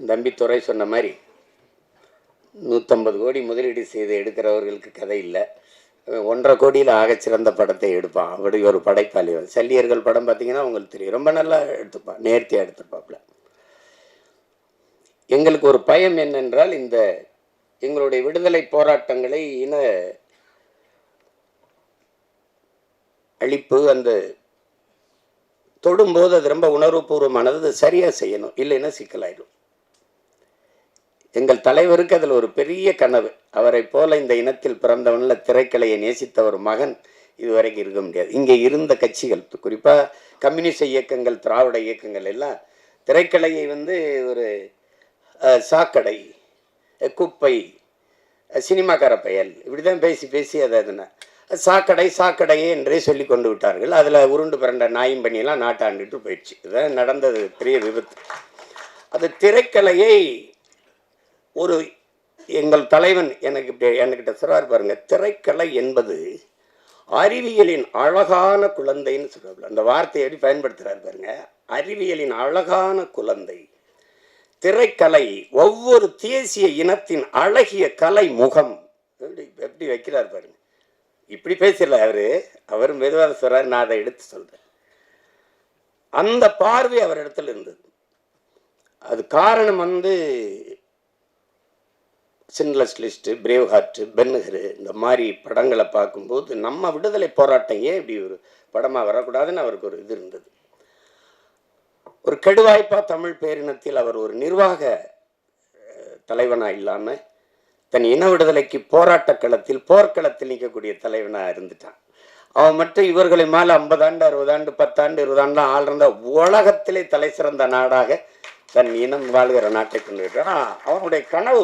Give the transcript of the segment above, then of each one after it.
தம்பித்துறை சொன்ன மாதிரி 150 கோடி முதலீடு செய்து எடுக்கிறவர்களுக்கு கதை இல்லை. 1.5 கோடியில் ஆகச்சிறந்த படத்தை எடுப்பான். அப்படி ஒரு படைப்பாளி. சல்லியர்கள் படம் பார்த்தீங்கன்னா உங்களுக்கு தெரியும், ரொம்ப நல்லா எடுத்துப்பான், நேர்த்தியாக எடுத்துப்பாப்புல. எங்களுக்கு ஒரு பயம் என்னென்றால், இந்த எங்களுடைய விடுதலை போராட்டங்களை இன அழிப்பு அந்த தொடும்போது அது ரொம்ப உணர்வுபூர்வமானது, அது சரியாக செய்யணும், இல்லைன்னா சிக்கலாயிடும். எங்கள் தலைவருக்கு அதில் ஒரு பெரிய கனவு. அவரை போல இந்த இனத்தில் பிறந்தவன்ல திரைக்கலையை நேசித்த ஒரு மகன் இதுவரைக்கும் இருக்க முடியாது. இங்கே இருந்த கட்சிகள், குறிப்பாக கம்யூனிஸ்ட் இயக்கங்கள், திராவிட இயக்கங்கள் எல்லாம் திரைக்கலையை ஒரு சாக்கடை, குப்பை, சினிமாக்கார பயல், இப்படி தான் பேசி பேசி அதை சாக்கடை சாக்கடையே என்றே சொல்லி கொண்டு விட்டார்கள். அதில் உருண்டு பிறண்ட நாயும் பண்ணியெல்லாம் நாட்டாண்டுட்டு போயிடுச்சு. இதுதான் நடந்தது, பெரிய விபத்து. அது திரைக்கலையை எங்கள் தலைவன் என்கிட்ட சொல்றார் பாருங்க, திரைக்கலை என்பது அறிவியலின் அழகான குழந்தைன்னு சொல்றாரு. அந்த வார்த்தையை எப்படி பயன்படுத்துறாரு பாருங்க, அறிவியலின் அழகான குழந்தை. திரைக்கலை ஒவ்வொரு தேசிய இனத்தின் அழகிய கலை முகம். எப்படி வைக்கிறார் பாருங்க. இப்படி பேசல அவர் மெதுவாக சொல்றாரு, நான் அதை எடுத்து சொல்றேன். அந்த பார்வை அவர் இடத்துல இருந்தது. அது காரணம் சின்லஸ் லிஸ்ட், பிரேவ் ஹார்ட், பென்ஹர், இந்த மாதிரி படங்களை பார்க்கும்போது நம்ம விடுதலை போராட்டம் ஏன் இப்படி ஒரு படமாக வரக்கூடாதுன்னு அவருக்கு ஒரு இது இருந்தது. ஒரு கெடுவாய்ப்பா தமிழ் பேரினத்தில் அவர் ஒரு நிர்வாக தலைவனாக இல்லாமல் தன் இன விடுதலைக்கு போராட்ட களத்தில், போர்க்களத்தில் நிற்கக்கூடிய தலைவனாக இருந்துட்டான். அவன் மட்டும் இவர்களை மேலே 50 ஆண்டு 60 ஆண்டு 10 ஆண்டு 20 ஆண்டுலாம் ஆள் இருந்த உலகத்திலே தலை சிறந்த நாடாக தன் இனம் வாழ்கிற நாட்டை கொண்டு விட்டான். அவனுடைய கனவு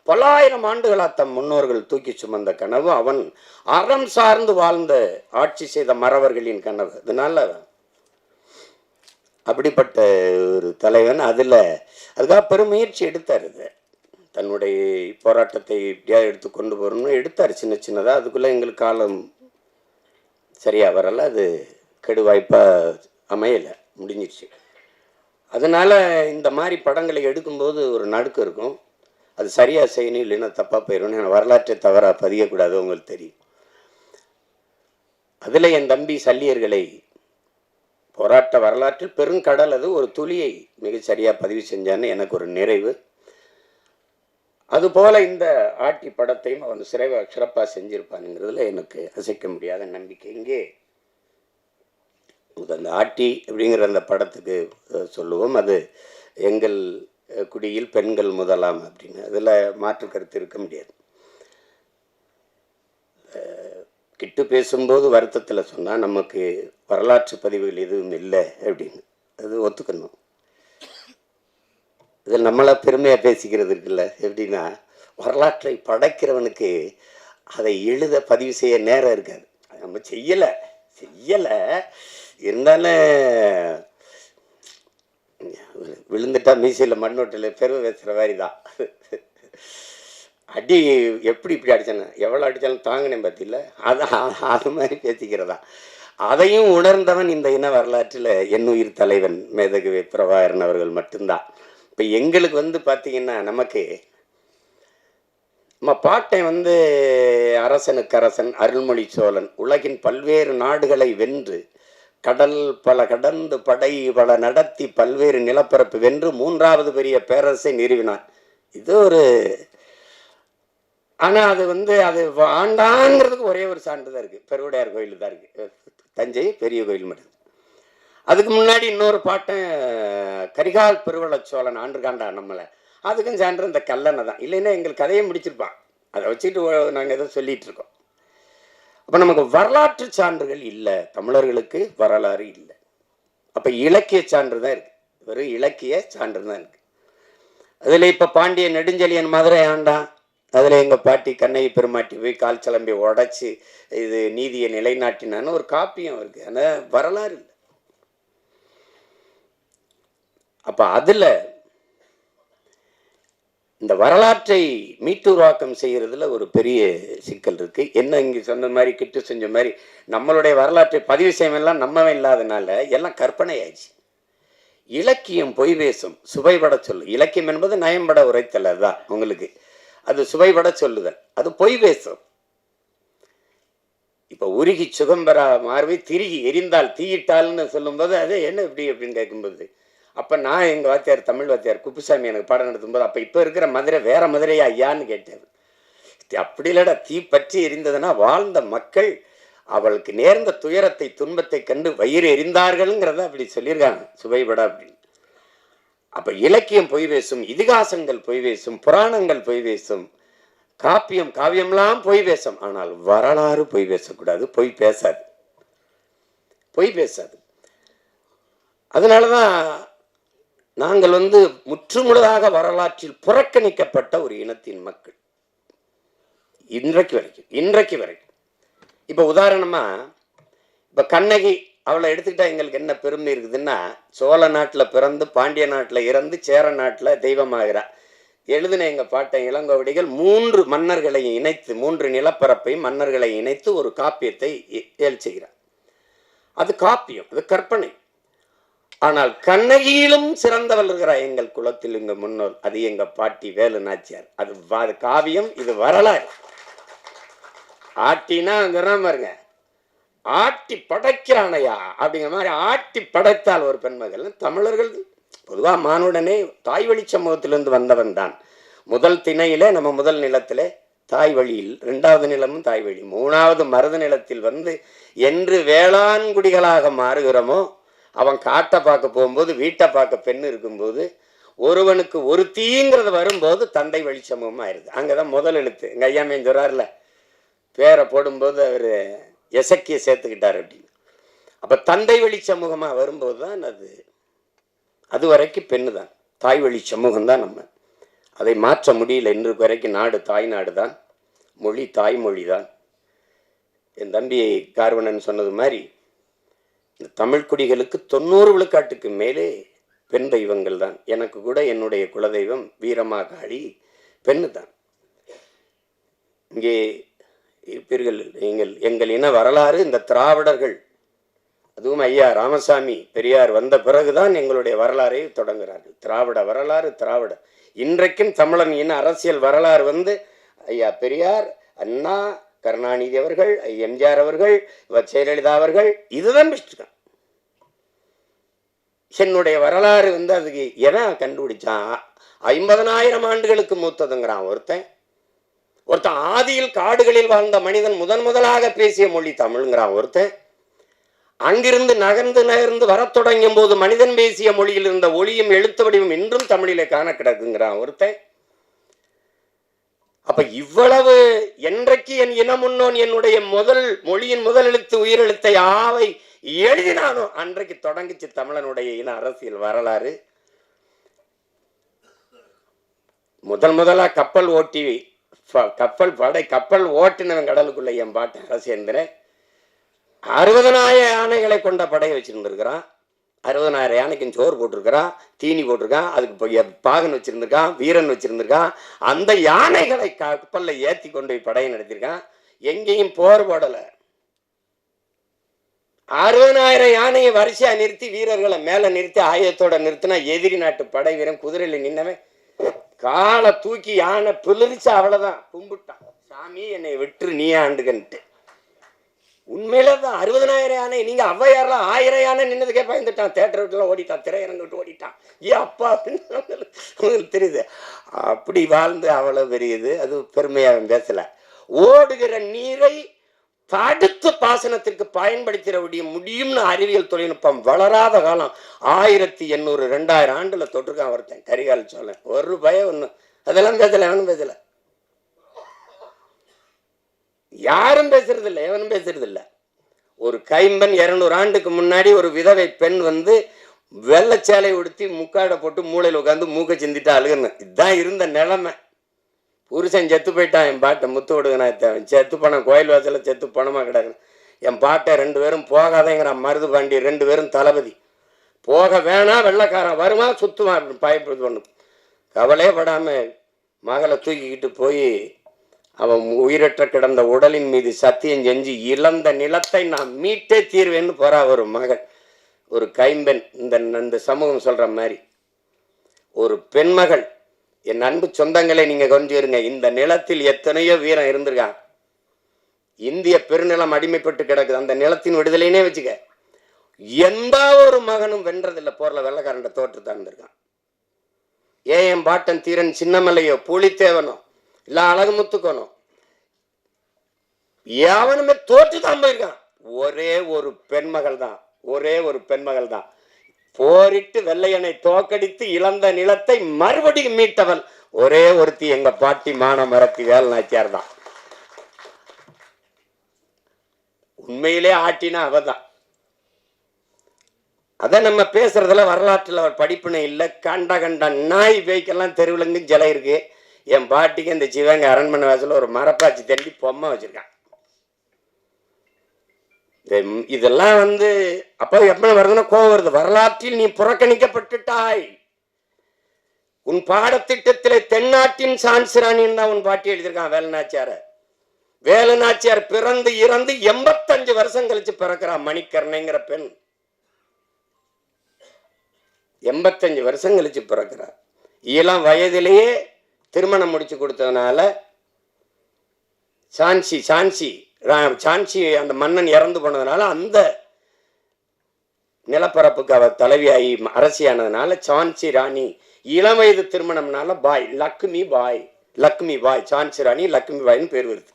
பல்லாயிரம் ஆண்டுகளாக தம் முன்னோர்கள் தூக்கி சுமந்த கனவு. அவன் அறம் சார்ந்து வாழ்ந்த ஆட்சி செய்த மறவர்களின் கனவு. அதனால அப்படிப்பட்ட ஒரு தலைவன் அதுக்காக பெருமுயற்சி எடுத்தார். தன்னுடைய போராட்டத்தை இப்படியா எடுத்து கொண்டு போகணும்னு எடுத்தார், சின்ன சின்னதாக. அதுக்குள்ளே எங்களுக்கு காலம் சரியாக வரலை, அது கெடுவாய்ப்பாக அமையலை, முடிஞ்சிடுச்சு. அதனால் இந்த மாதிரி படங்களை எடுக்கும்போது ஒரு நடுக்கம் இருக்கும். அது சரியாக செய்யணும், இல்லைன்னா தப்பாக போயிடும். வரலாற்றை தவறாக பதியக்கூடாது, உங்களுக்கு தெரியும். அதில் என் தம்பி சல்லியர்களை போராட்ட வரலாற்றில் பெருங்கடல், அது ஒரு துளியை மிக சரியாக பதிவு செஞ்சான்னு எனக்கு ஒரு நிறைவு. அதுபோல் இந்த ஆட்டி படத்தையும் அவன் சிறப்பாக செஞ்சிருப்பானுங்கிறதுல எனக்கு அசைக்க முடியாத நம்பிக்கை. இங்கே அந்த ஆட்டி அப்படிங்கிற அந்த படத்துக்கு சொல்லுவோம், அது எங்கள் குடியில் பெண்கள் முதலாம் அப்படின்னு. அதில் மாற்று கருத்து இருக்க முடியாது. கிட்டு பேசும்போது வருத்தத்தில் சொன்னால் நமக்கு வரலாற்று பதிவுகள் எதுவும் இல்லை அப்படின்னு, அது ஒத்துக்கணும். இதில் நம்மளா பெருமையாக பேசிக்கிறது இருக்குல்ல. எப்படின்னா, வரலாற்றை படைக்கிறவனுக்கு அதை எழுத பதிவு செய்ய நேரம் இருக்காது. நம்ம செய்யலை இருந்தாலும் விழுந்துட்டா மீசையில் மண்ணோட்டில் பெருமை பேசுகிற மாதிரி தான். அடி இப்படி அடித்தானே, எவ்வளோ அடித்தாலும் தாங்கினேன் பார்த்தில்ல, அது மாதிரி பேசிக்கிறதா. அதையும் உணர்ந்தவன் இந்த இன வரலாற்றில் என்னுயிர் தலைவன் மேதகு பிரபாகரன் அவர்கள் மட்டும்தான். இப்போ எங்களுக்கு பார்த்தீங்கன்னா, நமக்கு நம்ம பாட்டன் அரசனுக்கு அரசன் அருள்மொழி சோழன் உலகின் பல்வேறு நாடுகளை வென்று, கடல் பல கடந்து, படை பல நடத்தி, பல்வேறு நிலப்பரப்பு வென்று 3வது பெரிய பேரரசை நிறுவினார். இது ஆனால் அது ஆண்டாங்கிறதுக்கு ஒரே ஒரு சான்று தான் இருக்குது, பெருவுடையார் கோயில் தான் இருக்குது, தஞ்சை பெரிய கோயில் மட்டும். அதுக்கு முன்னாடி இன்னொரு பாட்டன் கரிகால் பெருவள சோழன் ஆண்டுகாண்டா நம்மளை, அதுக்கும் சான்று இந்த கல்லணை தான். இல்லைன்னா எங்கள் கதையை முடிச்சிருப்பான். அதை வச்சுட்டு நாங்கள் எதோ சொல்லிட்டு இருக்கோம். அப்போ நமக்கு வரலாற்று சான்றுகள் இல்லை, தமிழர்களுக்கு வரலாறு இல்லை. அப்போ இலக்கிய சான்று தான் இருக்கு, வெறும் இலக்கிய சான்று தான் இருக்கு. அதில் இப்போ பாண்டிய நெடுஞ்செழியன் மதுரை ஆண்டான், அதில் எங்கள் பாட்டி கண்ணகி பெருமாட்டி போய் கால் சிலம்பி உடைச்சி இது நீதியை நிலைநாட்டினான்னு ஒரு காப்பியம் இருக்குது. ஆனால் வரலாறு இல்லை. அப்போ அதில் இந்த வரலாற்றை மீட்டுருவாக்கம் செய்கிறதுல ஒரு பெரிய சிக்கல் இருக்குது. என்ன இங்கே சொன்ன மாதிரி, கிட்டு செஞ்ச மாதிரி நம்மளுடைய வரலாற்றை பதிவு செய்யலாம் நம்மவே இல்லாதனால எல்லாம் கற்பனை ஆயிடுச்சு. இலக்கியம் பொய் பேசும், சுவைபட சொல்லு. இலக்கியம் என்பது நயம்பட உரைத்தல், அதுதான் உங்களுக்கு. அது சுவைபட சொல்லுதல், அது பொய் பேசும். இப்ப உருகி சுகம் பெற மார்பை திருகி எரிந்தால் தீயிட்டால்னு சொல்லும்போது அது என்ன இப்படி அப்படின்னு கேட்கும்போது, அப்ப நான் எங்க வாத்தியார், தமிழ் வாத்தியார் குப்புசாமி எனக்கு பாடம் நடத்தும்போது, அப்ப இப்ப இருக்கிற மதுரை வேற மதுரையா ஐயான்னு கேட்டார். அப்படி இல்லடா, தீ பற்றி எரிந்ததுன்னா வாழ்ந்த மக்கள் அவளுக்கு நேர்ந்த துயரத்தை துன்பத்தை கண்டு வயிறு எரிந்தார்கள்ங்கிறத அப்படி சொல்லியிருக்காங்க சுவைபட அப்படின்னு. அப்ப இலக்கியம் பொய் பேசும், இதிகாசங்கள் பொய் பேசும், புராணங்கள் பொய் பேசும், காப்பியம் காவியம்லாம் பொய் பேசும். ஆனால் வரலாறு பொய் பேசக்கூடாது, பொய் பேசாது, பொய் பேசாது. அதனாலதான் நாங்கள் முற்றுமுழுதாக வரலாற்றில் புறக்கணிக்கப்பட்ட ஒரு இனத்தின் மக்கள் இன்றைக்கு வரைக்கும். இப்ப உதாரணமா, இப்ப கண்ணகி அவளை எடுத்துக்கிட்டா எங்களுக்கு என்ன பெருமை இருக்குதுன்னா, சோழ நாட்டுல பிறந்து பாண்டிய நாட்டுல இறந்து சேர நாட்டுல தெய்வமாகிறா. எழுதின எங்க பாட்டன் இளங்கோவடிகள் 3 மன்னர்களை இணைத்து, 3 நிலப்பரப்பை மன்னர்களை இணைத்து ஒரு காப்பியத்தை செய்கிறார். அது காப்பியம், அது கற்பனை. ஆனால் கண்ணகியிலும் சிறந்தவள் இருக்கிறார் எங்கள் குலத்தில், எங்க முன்னோர். அது எங்க பாட்டி வேலு நாச்சியார். அது காவியம், இது வரலாறு. ஆட்டினா பாருங்க, ஆட்டி படைக்கிறானையா அப்படிங்கிற மாதிரி ஆட்டி படைத்தால் ஒரு பெண்மகள். தமிழர்கள் பொதுவா மானுடனே தாய் வழி சமூகத்திலிருந்து வந்தவன் தான். முதல் திணையிலே நம்ம முதல் நிலத்திலே தாய் வழியில், 2வது நிலமும் தாய் வழி, 3வது மருத நிலத்தில் என்று வேளாண்குடிகளாக மாறுகிறோமோ, அவன் காட்டை பார்க்க போகும்போது வீட்டை பார்க்க பெண் இருக்கும்போது, ஒருவனுக்கு ஒரு தீங்கிறது வரும்போது தந்தை வழி சமூகமா ஆயிருது. அங்கதான் முதல் எழுத்து. எங்க ஐயாமையும் சொல்றாருல, பேரை போடும்போது அவர் எசக்கிய சேர்த்துக்கிட்டார் அப்படின்னு. அப்ப தந்தை வழி சமூகமா வரும்போது தான் அது வரைக்கும் பெண்ணு தான், தாய் வழி சமூகம் தான். நம்ம அதை மாற்ற முடியல. இன்று வரைக்கும் நாடு தாய் நாடு தான், மொழி தாய்மொழி தான். என் தம்பி கார்வனன் சொன்னது மாதிரி, இந்த தமிழ் குடிகளுக்கு 90 விழுக்காட்டுக்கு மேலே பெண் தெய்வங்கள் தான். எனக்கு கூட என்னுடைய குலதெய்வம் வீரமாகாளி பெண்ணு தான். இங்கே இருப்பீர்கள் நீங்கள். எங்கள் இன வரலாறு இந்த திராவிடர்கள், அதுவும் ஐயா ராமசாமி பெரியார் வந்த பிறகுதான் எங்களுடைய வரலாறை தொடங்குகிறார்கள். திராவிட வரலாறு, திராவிட. இன்றைக்கும் தமிழன் இன அரசியல் வரலாறு ஐயா பெரியார், அண்ணா, கருணாநிதி அவர்கள், எம்ஜிஆர் அவர்கள், ஜெயலலிதா அவர்கள், இதுதான் பெஸ்ட். என்னுடைய வரலாறு அதுக்கு எவன் கண்டுபிடிச்சான்? 50,000 ஆண்டுகளுக்கு மூத்ததுங்கிறான் ஒருத்தன். ஆதியில் காடுகளில் வாழ்ந்த மனிதன் முதலாக பேசிய மொழி தமிழ்ங்கிறான் ஒருத்தன். அங்கிருந்து நகர்ந்து வர தொடங்கும் போது மனிதன் பேசிய மொழியில் இருந்த ஒளியும் எழுத்து வடிவம் இன்றும் தமிழிலே காண கிடக்குங்கிறான் ஒருத்தன். அப்ப இவ்வளவு என்றைக்கு என் இன முன்னோன் என்னுடைய மொழியின் முதல் எழுத்து உயிரெழுத்தை ஆவை எழுதினானோ அன்றைக்கு தொடங்கிச்சு தமிழனுடைய இன அரசியல் வரலாறு. முதலா கப்பல் ஓட்டினவன் கடலுக்குள்ள என் பாட்டன் அரசேந்திரன் 60,000 யானைகளை கொண்ட படையை வச்சிருந்திருக்கிறான். 60,000 யானைக்கும் சோறு போட்டிருக்கிறான், தீனி போட்டிருக்கான், அதுக்கு பாகன் வச்சிருந்திருக்கான், வீரன் வச்சிருந்திருக்கான். அந்த யானைகளை கப்பல்ல ஏத்தி கொண்டு போய் படையை நடத்திருக்கான். எங்கேயும் போர் போடல. 60,000 யானையை வரிசையா நிறுத்தி வீரர்களை மேல நிறுத்தி ஆயத்தோட நிறுத்தினா எதிரி நாட்டு படை வீரன் குதிரையில நின்னவன் காலை தூக்கி யானை பிளிரிச்சா அவ்வளவுதான் கும்பிட்டான். சாமி என்னை விட்டு நீ ஆண்டுகன்ட்டு. உண்மையிலதான் 60,000 யானை. நீங்க ஔவையாரெல்லாம் 1000 யானை நின்னதுக்கே பயந்துட்டான். தேட்டர் விட்டுலாம் ஓடிட்டான், திரையரங்கு விட்டு ஓடிட்டான். ஏன் அப்பா அப்படின்னு தெரியுது. அப்படி வாழ்ந்து அவ்வளவு பெரியது. அது பெருமையாக பேசல. ஓடுகிற நீரை தடுத்து பாசனத்திற்கு பயன்படுத்திட முடியும்னு அறிவியல் தொழில்நுட்பம் வளராத காலம் 1800 2000 ஆண்டுல தொட்டிருக்கான் ஒருத்தன், கரிகால் சோழன். ஒரு பயம் ஒண்ணு அதெல்லாம் பேசல, எவனும் பேசல, யாரும் பேசுறது இல்லை, எவனும் பேசுறது இல்லை. ஒரு கைம்பன் 200 ஆண்டுக்கு முன்னாடி ஒரு விதவை பெண் வெள்ளச்சேலை உடுத்தி முக்காடை போட்டு மூளையில் உட்காந்து மூக்க சிந்திட்டு அழுகணும். இதுதான் இருந்த நிலைமை. புருஷன் செத்து போயிட்டான். என் பாட்டை முத்து விடுங்கண்ணா, செத்து பணம் கோயில் வாசல செத்து பணமா கிடக்கு. என் பாட்டை 2 பேரும் போகாதேங்கிறான். மருது பாண்டி 2 பேரும் தளபதி. போக வேணாம், வெள்ளைக்காரன் வருமா சுத்துவான் பயப்படுது. ஒன்று கவலையே படாம மகளை தூக்கிக்கிட்டு போய் அவன் உயிரற்ற கிடந்த உடலின் மீது சத்தியம் செஞ்சு இழந்த நிலத்தை நான் மீட்டே தீர்வேன்னு போறா ஒரு மகள். ஒரு கைம்பெண், இந்த சமூகம் சொல்ற மாதிரி ஒரு பெண்மகள். என் அன்பு சொந்தங்களை நீங்க கொஞ்சிருங்க, இந்த நிலத்தில் எத்தனையோ வீரம் இருந்திருக்கான். இந்திய பெருநிலம் அடிமைப்பட்டு கிடக்குது, அந்த நிலத்தின் விடுதலைனே வச்சுக்க. எந்த ஒரு மகனும் வென்றதில்லை போர்ல வெள்ளக்காரண்ட தோற்று தான் இருந்திருக்கான். ஏஎம் பாட்டன் தீரன் சின்னமலையோ புலித்தேவனோ இல்ல அழகுமுத்துக்கனோ எவனுமே தோற்று தான் போயிருக்கான். ஒரே ஒரு பெண்மகள் தான், ஒரே ஒரு பெண்மகள் தான் போரிட்டு வெள்ளையனை தோக்கடித்து இழந்த நிலத்தை மறுபடியும் மீட்டவள் ஒரே ஒருத்தி, எங்க பாட்டி மானமரத்தி வேலுநாச்சியார் தான். உண்மையிலே ஆட்டினா அவதான். அதை நம்ம பேசுறதுல வரலாற்றுல அவர் படிப்பினை இல்லை. கண்ட கண்ட நாய் பேய்க்கெல்லாம் தெருவிலங்கும் ஜலை இருக்கு. என் பாட்டிக்கு இந்த சிவகங்கை அரண்மனை வாசல ஒரு மரப்பாச்சி தண்டி பொம்மை வச்சிருக்கான். இதெல்லாம் அப்ப எப்படி வருதுன்னா கோவம் வருது. வரலாற்றில் நீ புறக்கணிக்கப்பட்டுட்டாய். உன் பாடத்திட்டத்திலே தென்னாட்டின் சான்சிராணின்னு தான் உன் பாட்டி எழுதியிருக்கான் வேலுநாச்சியார. வேலுநாச்சியார் பிறந்து இறந்து 85 வருஷம் கழிச்சு பிறக்கிறான். மணிக்கர்ணைங்கிற பெண் 85 வருஷம் கழிச்சு பிறக்கிறார். இளம் வயதிலேயே திருமணம் முடிச்சு கொடுத்ததுனால சான்சி அந்த மன்னன் இறந்து போனதுனால அந்த நிலப்பரப்புக்கு அவர் தலைவியாகி அரசியானதுனால சான்சி ராணி. இளம் வயது திருமணம்னால பாய், லக்ஷ்மி பாய், சான்சி ராணி லக்ஷ்மி பாய்னு பேர் வருது.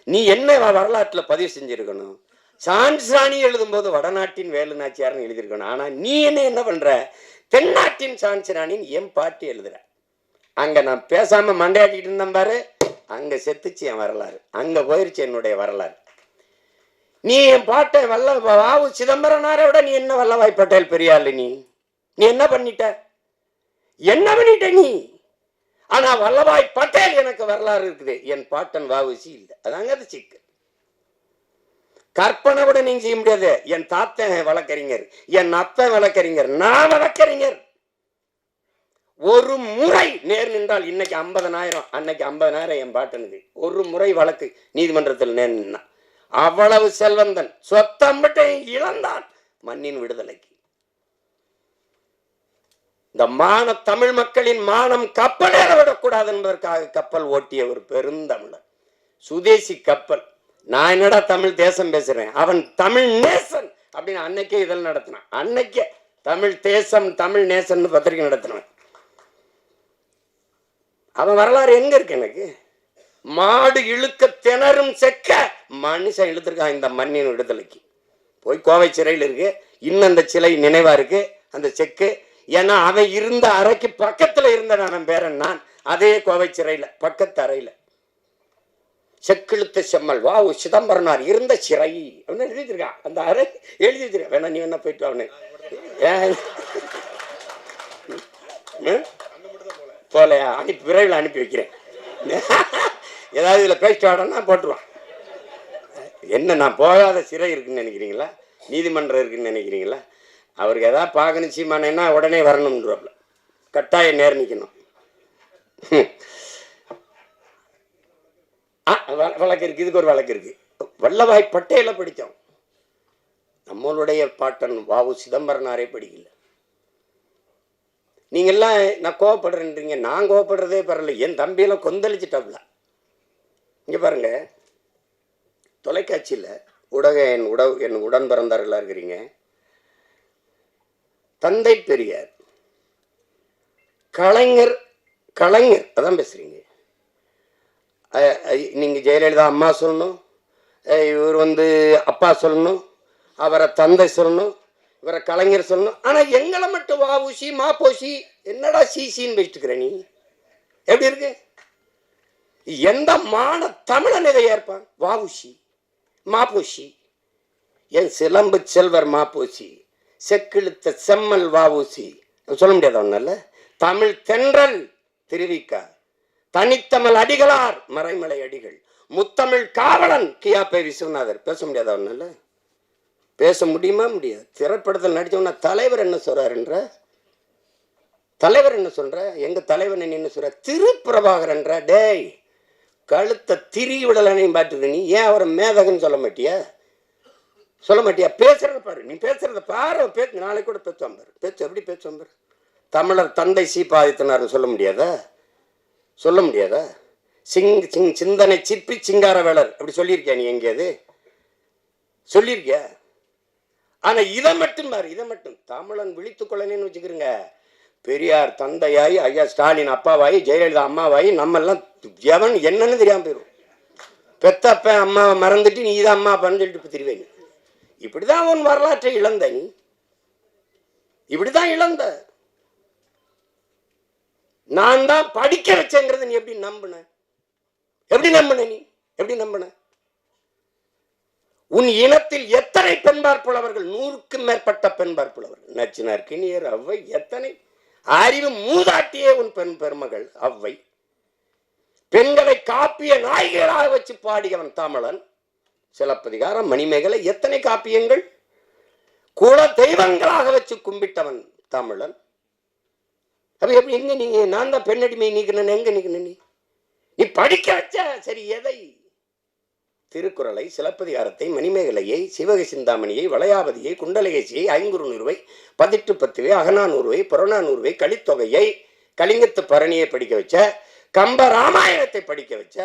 நீ என்ன வரலாற்றுல பதிவு செஞ்சிருக்கணும்? சான்சி ராணி எழுதும் போது வடநாட்டின் வேலுநாச்சியார்னு எழுதியிருக்கணும். ஆனா நீ என்ன பண்ற? தென்னாட்டின் சான்சி ராணின்னு என் பாட்டி எழுதுற. அங்க நான் பேசாம மண்டையாட்டிட்டு இருந்தேன் பாரு, அங்க செத்துச்சு என் வரலாறு, அங்க போயிருச்சு என்னுடைய வரலாறு. நீ என் பாட்டை வாவு சிதம்பரனாரை விட நீ என்ன வல்லபாய் பட்டேல் பெரியாள். நீ என்ன பண்ணிட்ட நீ? ஆனா வல்லபாய் பட்டேல் எனக்கு வரலாறு இருக்குது, என் பாட்டன் வாவுசி இல்லை. அதாங்க அது சிக்கல். கற்பனை கூட நீங்க செய்ய முடியாது. என் தாத்தன் வழக்கறிஞர், என் அப்பன் வழக்கறிஞர், நான் வழக்கறிஞர். ஒரு முறை நேர் நின்றால் இன்னைக்கு 50,000, அன்னைக்கு 50,000 என் பாட்டனுக்கு. ஒரு முறை வழக்கு நீதிமன்றத்தில் நேர் நின்னா. அவ்வளவு செல்வந்தன், சொத்தம்பட்டை இழந்தான் மண்ணின் விடுதலைக்கு. இந்த தமிழ் மக்களின் மானம் கப்பலேற விடக்கூடாது என்பதற்காக கப்பல் ஓட்டிய ஒரு பெருந்தமிழர், சுதேசி கப்பல். நான் என்னடா தமிழ் தேசம் பேசுறேன், அவன் தமிழ் நேசன் அப்படின்னு அன்னைக்கே இதெல்லாம் நடத்தினான். அன்னைக்கே தமிழ் தேசம் தமிழ் நேசன் பத்திரிகை நடத்தினான். அவன் வரலாறு எங்க இருக்கு? எனக்கு மாடு இழுக்க திணறும் செக்க மனுஷன் இழுத்துருக்கான் இந்த மண்ணின் விடுதலைக்கு. போய் கோவை சிறையில் இருக்கு, இன்னும் அந்த சிலை நினைவா இருக்கு அந்த செக்கு. ஏன்னா அவன் இருந்த அறைக்கு பக்கத்துல இருந்த அவன் பேரன் நான், அதே கோவை சிறையில பக்கத்து அறையில செக்கிழுத்த செம்மல் வாவு சிதம்பரனார் இருந்த சிறை அப்படின்னு எழுதிருக்கான். அந்த அறை எழுதி வச்சிருக்கேன். வேணா நீ வேணா போயிட்டு அவனு போலையா? விரைவில் அனுப்பி வைக்கிறேன். ஏதாவது இதில் பேசிட்டு வாடனா போட்டுருவான். என்ன நான் போகாத சிறை இருக்குன்னு நினைக்கிறீங்களா? நீதிமன்றம் இருக்குன்னு நினைக்கிறீங்களா? அவருக்கு எதாவது பார்க்கணும் சீமானேன்னா உடனே வரணும்ன்றப்பல கட்டாயம் நேர் நிற்கணும். வழக்கு இருக்கு, இதுக்கு ஒரு வழக்கு இருக்கு. வல்லபாய் பட்டேலை படித்தோம், நம்மளுடைய பாட்டன் வாவு சிதம்பரனாரே படிக்கல. நீங்கெல்லாம் நான் கோவப்படுறேன்றீங்க, நான் கோவப்படுறதே பரவாயில்ல. என் தம்பியெல்லாம் கொந்தளிச்சுட்டாப்ல. இங்கே பாருங்க, தொலைக்காட்சியில் என் உடன் பிறந்தார்களா இருக்கிறீங்க. தந்தை பெரியார், கலைஞர் அதான் பேசுறீங்க. நீங்க ஜெயலலிதா அம்மா சொல்லணும், இவர் அப்பா சொல்லணும், அவரை தந்தை சொல்லணும், இவரை கலைஞர் சொல்லணும். ஆனா எங்களை மட்டும் வாவுசி மாப்போசி என்னடா சிசின்னு வச்சுட்டுக்கிற நீ? எப்படி இருக்கு? எந்த மான தமிழன் இதை ஏற்பான்? வாவுசி மாப்போசி, என் சிலம்பு செல்வர் மாப்போசி, செக்கிழுத்த செம்மல் வாவூசி சொல்ல முடியாது. ஒன்னால தமிழ் தென்றல் திருவிக்கா, தனித்தமிழ் அடிகளார் மறைமலை அடிகள், முத்தமிழ் காவலன் கியாபே விஸ்வநாதர். பேச முடியாத ஒன்னால? பேச முடியுமா? முடியாது. திரைப்படத்தில் நடிச்சவனா தலைவர் என்ன சொல்றாருன்ற, தலைவர் என்ன சொல்ற, எங்க தலைவர் என்ன சொல்ற, திருப்பிரபாகரன்ற. டேய், கழுத்த திரி விடலனையும் பாட்டுது நீ. ஏன் அவரை மேதகன்னு சொல்ல மாட்டியா? சொல்ல மாட்டியா? பேசுறத பாரு, நீ பேசுறத பாரு, பேச்சு நாளைக்கு கூட பேச்சுவான் பாரு. பேச்சு எப்படி பேச்சுவான் பாரு. தமிழர் தந்தை சீபாதித்தனார் சொல்ல முடியாதா? சொல்ல முடியாதா? சிந்தனை சிற்பி சிங்கார வேளர் அப்படி சொல்லியிருக்கியா நீ எங்கேயாவது? சொல்லியிருக்கியா? ஆனா இதை மட்டும் பாரு, இதை மட்டும் தமிழன் விழித்துக் கொள்ளனேன்னு வச்சுக்கிறீங்க. பெரியார் தந்தையாய், ஐயா ஸ்டாலின் அப்பாவாயி, ஜெயலலிதா அம்மாவாயி, நம்ம எல்லாம் எவன் என்னன்னு தெரியாம போயிடும். பெத்தப்ப அம்மாவை மறந்துட்டு நீ தான் அம்மா அப்பான்னு சொல்லிட்டு திருவேன். இப்படிதான் உன் வரலாற்றை இழந்த நீ, இப்படிதான் இழந்த. நான் தான் படிக்க வச்சேங்கிறது நீ எப்படி நம்பின? எப்படி நம்பின நீ? எப்படி நம்பின? உன் இனத்தில் எத்தனை பெண்பார் புலவர்கள்? 100க்கும் மேற்பட்ட பெண்பார் புலவர்கள். நச்சினார், கிணியர், அவ்வை, எத்தனை அறிவு மூதாட்டியே உன் பெண் பெருமகள் அவ்வை. பெண்களை காப்பிய நாய்களாக வச்சு பாடியவன் தமிழன். சிலப்பதிகாரம், மணிமேகலை, எத்தனை காப்பியங்கள். குல தெய்வங்களாக வச்சு கும்பிட்டவன் தமிழன். அப்ப எப்படி எங்க நீங்க? நான் தான் பெண்ணடிமை நீக்கணும், எங்க நீக்கணும்? நீ படிக்க வச்ச சரி எதை? திருக்குறளை, சிலப்பதிகாரத்தை, மணிமேகலையை, சிவக சிந்தாமணியை, வளையாபதியை, குண்டலகேசியை, ஐங்குறுநூறுவை, 1810வை, அகநானூறுவை, புறநானூறுவை, கலித்தொகையை, கலிங்கத்து பரணியை படிக்க வச்ச, கம்ப ராமாயணத்தை படிக்க வச்ச,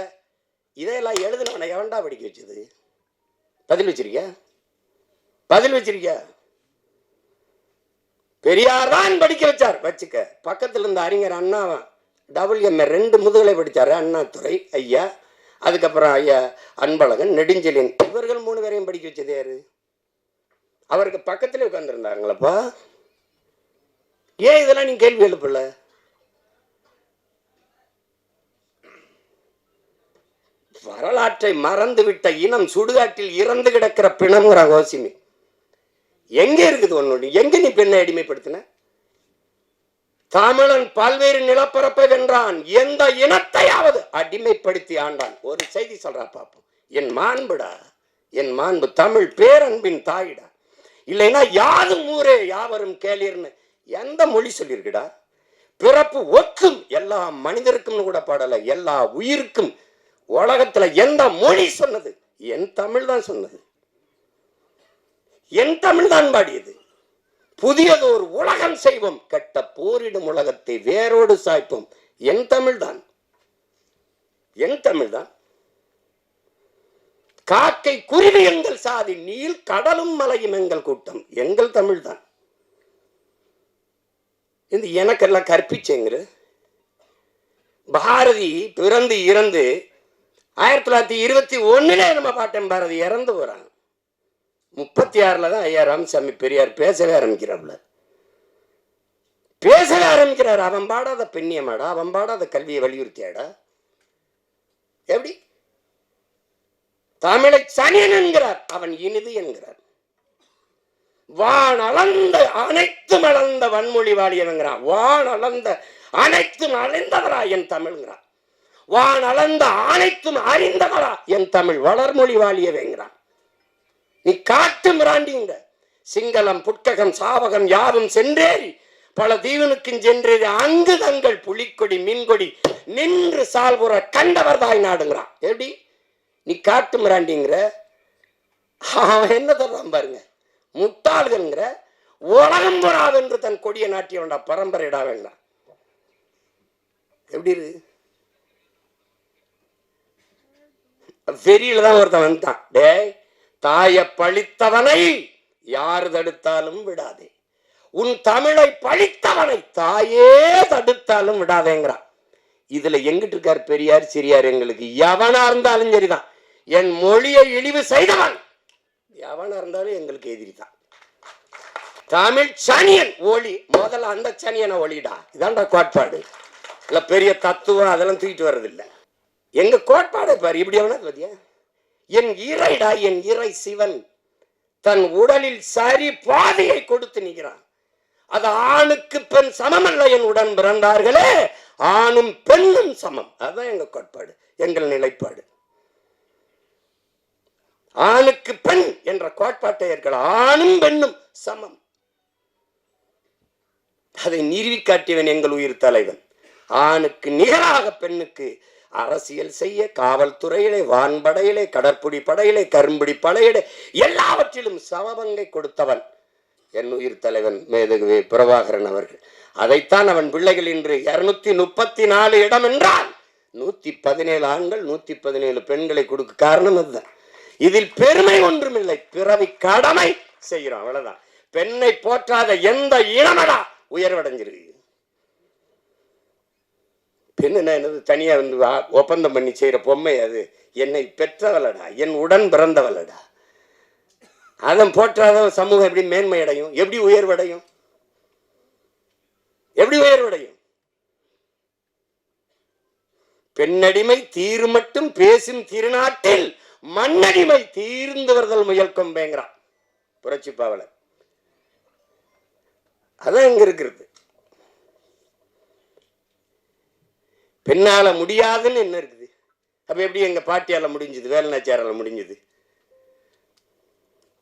இதையெல்லாம் எழுதுனவனை எவன்டா படிக்க வச்சது? பதில் வச்சிருக்கியா? பதில் வச்சிருக்கியா? பெரியார் தான் படிக்க வச்சார். வச்சுக்க. பக்கத்தில் இருந்த அறிஞர் அண்ணாவா WMA 2 முதுகலை படித்தாரு. அண்ணாதுரை ஐயா, அதுக்கப்புறம் ஐயா அன்பழகன், நெடுஞ்செழியன், இவர்கள் 3 பேரையும் படிக்க வச்சது யாரு? அவருக்கு பக்கத்திலே உட்கார்ந்துருந்தாங்களப்பா. ஏன் இதெல்லாம் நீ கேள்வி எழுப்பல? வரலாற்றை மறந்துவிட்ட இனம் சுடுகாட்டில் இறந்து கிடக்கிற பிணம்ங்கிற கோசிமி எங்க இருக்குது உன்னோட? எங்க நீ பெண்ணை அடிமைப்படுத்தின? தமிழன் பல்வேறு நிலப்பரப்பை வென்றான், எந்த இனத்தையாவது அடிமைப்படுத்தி ஆண்டான். ஒரு செய்தி சொல்றா பாப்போம். என் மாண்புடா, என் மாண்பு தமிழ் பேரன்பின் தாயிடா. இல்லைன்னா யாரும் ஊரே யாவரும் கேளீர்னு எந்த மொழி சொல்லியிருக்குடா? பிறப்பு ஒக்கும் எல்லா மனிதருக்கும் கூட பாடல, எல்லா உயிருக்கும். உலகத்துல எந்த மொழி சொன்னது? என் தமிழ் தான் சொன்னது. என் தமிழ் தான் பாடியது. புதியது ஒரு உலகம் செய்வோம், கெட்ட போரிடும் உலகத்தை வேரோடு சாய்ப்போம். என் தமிழ் தான், என் தமிழ் தான். காக்கை குருவி எங்கள் சாதி, நீல் கடலும் மலையும் எங்கள் கூட்டம். எங்கள் தமிழ் தான். இந்த எனக்கெல்லாம் கற்பிச்சேங்கிற பாரதி பிறந்து இறந்து 1921 நம்ம பாட்டன் பாரதி இறந்து போறான். 36 தான் ஐயா ராமசாமி பெரியார் பேசவே ஆரம்பிக்கிறாப்ல. பேசவே ஆரம்பிக்கிறார். அவன் பாடாத பெண்ணியமாடா, அவன் பாடாத கல்வியை வலியுறுத்தியாடா. எப்படி? தமிழை சனியன் என்கிறார், அவன் இனிது என்கிறார். வான் அளந்த அனைத்தும் அளந்த வன்மொழி வாழியவங்கிறான். வான் அளந்த அனைத்தும் அழிந்தவரா என் தமிழ்ங்கிறான். வான் அளந்த அனைத்தும் அறிந்தவரா என் தமிழ் வளர்மொழி வாழியவேங்கிறான். நீ காட்டு மிராண்டிங்க. சிங்களம் புட்ககம் சாவகம் யாவும் சென்றேறி பல தீவனுக்கும் சென்றேறி அங்கு தங்கள் புலிக்கொடி மீன்கொடி நின்று சால்புற கண்டவர் தாய் நாடுங்கிறான். எப்படி? நீ காட்டு மிராண்டிங்கிற. என்ன தர்றான் பாருங்க, முட்டாள்கிற. உலகம் புறாவென்று தன் கொடியை நாட்டியவன்டா, பரம்பரையிடா வேண்டாம். எப்படி இருக்கு? வெறியில தான் ஒருத்தன் வந்துட்டான். டே, தாய பழித்தவனை யார் தடுத்தாலும் விடாதே, உன் தமிழை பழித்தவனை தாயே தடுத்தாலும் விடாதேங்கிறான். இதுல எங்கிட்டு இருக்கார் பெரியார் சிறியார்? எங்களுக்கு எவனா இருந்தாலும் சரிதான். என் மொழியை இழிவு செய்தவன் எவனா இருந்தாலும் எங்களுக்கு எதிரி தான். தமிழ் சனியன் ஒளி, முதல்ல அந்த சனியனை ஒளிடா. இதான்டா கோட்பாடு. இல்ல பெரிய தத்துவம் அதெல்லாம் தூக்கிட்டு வர்றதில்லை. எங்க கோட்பாடை பாரு. இப்படி எவனா பத்தியா? என் இறைடா, என் இறை சிவன் தன் உடலில் சரி பாதையை கொடுத்து நிற்கிறான். அது ஆணுக்கு பெண் சமம் அல்ல என் உடன் பிறந்தார்களே, ஆணும் பெண்ணும் சமம். அதுதான் எங்க கோட்பாடு, எங்கள் நிலைப்பாடு. ஆணுக்கு பெண் என்ற கோட்பாட்டை ஏற்கல. ஆணும் பெண்ணும் சமம். அதை நிறுவி காட்டியவன் எங்கள் உயிர் தலைவன். ஆணுக்கு நிகராக பெண்ணுக்கு அரசியல் செய்ய காவல்துறையிலே, வான்படையிலே, கடற்புடி படையிலே, கரும்புடி படையிலே எல்லாவற்றிலும் சமபங்கை கொடுத்தவன் என் உயிர் தலைவன் மேதகு பிரபாகரன் அவர்கள். அதைத்தான் அவன் பிள்ளைகள் இன்று 234 இடம் என்றால் 117 ஆண்கள் 117 பெண்களை கொடுக்க காரணம் அதுதான். இதில் பெருமை ஒன்றுமில்லை, பிறவி கடமை செய்கிறோம், அவ்வளவுதான். பெண்ணை போற்றாத எந்த இனமடா உயர்வடைஞ்சிருக்கு. பெண்ணு என்னது தனியா வந்து ஒப்பந்தம் பண்ணி செய்யற பொம்மை அது. என்னை பெற்றவளடா, என் உடன் பிறந்தவளடா. அதன் போற்றாத சமூகம் எப்படி மேன்மை அடையும்? எப்படி உயர்வடையும்? எப்படி உயர்வடையும்? பெண்ணடிமை தீர் மட்டும் பேசும் திருநாட்டில் மண்ணடிமை தீர்ந்து வருதல் முயல்கும் பேங்கிறான் புரட்சி பாவலர். அதான் இங்க இருக்கிறது. பெண்ணால முடியாதுன்னு என்ன இருக்குது? அப்ப எப்படி எங்க பாட்டியால முடிஞ்சது, வேலுநாச்சியாரால முடிஞ்சது?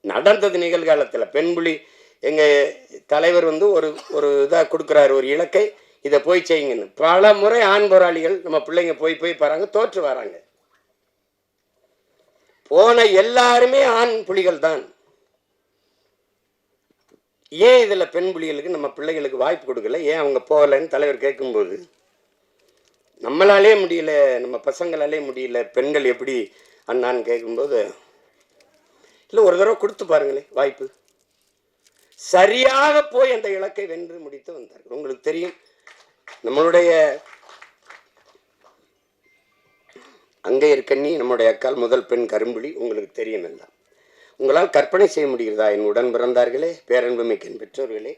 நடந்தது நிகழ்காலத்துல. பெண்புலி எங்க தலைவர் வந்து ஒரு இதா கொடுக்குறாரு, ஒரு இலக்கை, இதை போய் செய்யுங்கன்னு. பல முறை ஆண் போராளிகள் நம்ம பிள்ளைங்க போய் பாருங்க, தோற்று வராங்க. போன எல்லாருமே ஆண் புலிகள் தான். ஏன் இதுல பெண் புலிகளுக்கு நம்ம பிள்ளைகளுக்கு வாய்ப்பு கொடுக்கல? ஏன் அவங்க போகலன்னு தலைவர் கேட்கும்போது, நம்மளாலே முடியல, நம்ம பசங்களாலே முடியல, பெண்கள் எப்படி அண்ணான்னு கேட்கும்போது, இல்லை ஒரு தடவை கொடுத்து பாருங்களேன் வாய்ப்பு. சரியாக போய் அந்த இலக்கை வென்று முடித்து வந்தார்கள். உங்களுக்கு தெரியும், நம்மளுடைய அங்கையர்கண்ணி நம்முடைய அக்கால் முதல் பெண் கரும்புலி, உங்களுக்கு தெரியும் எல்லாம். உங்களால் கற்பனை செய்ய முடிகிறதா? என் உடன் பிறந்தார்களே, பேரன்புமிக்க பெற்றோர்களே,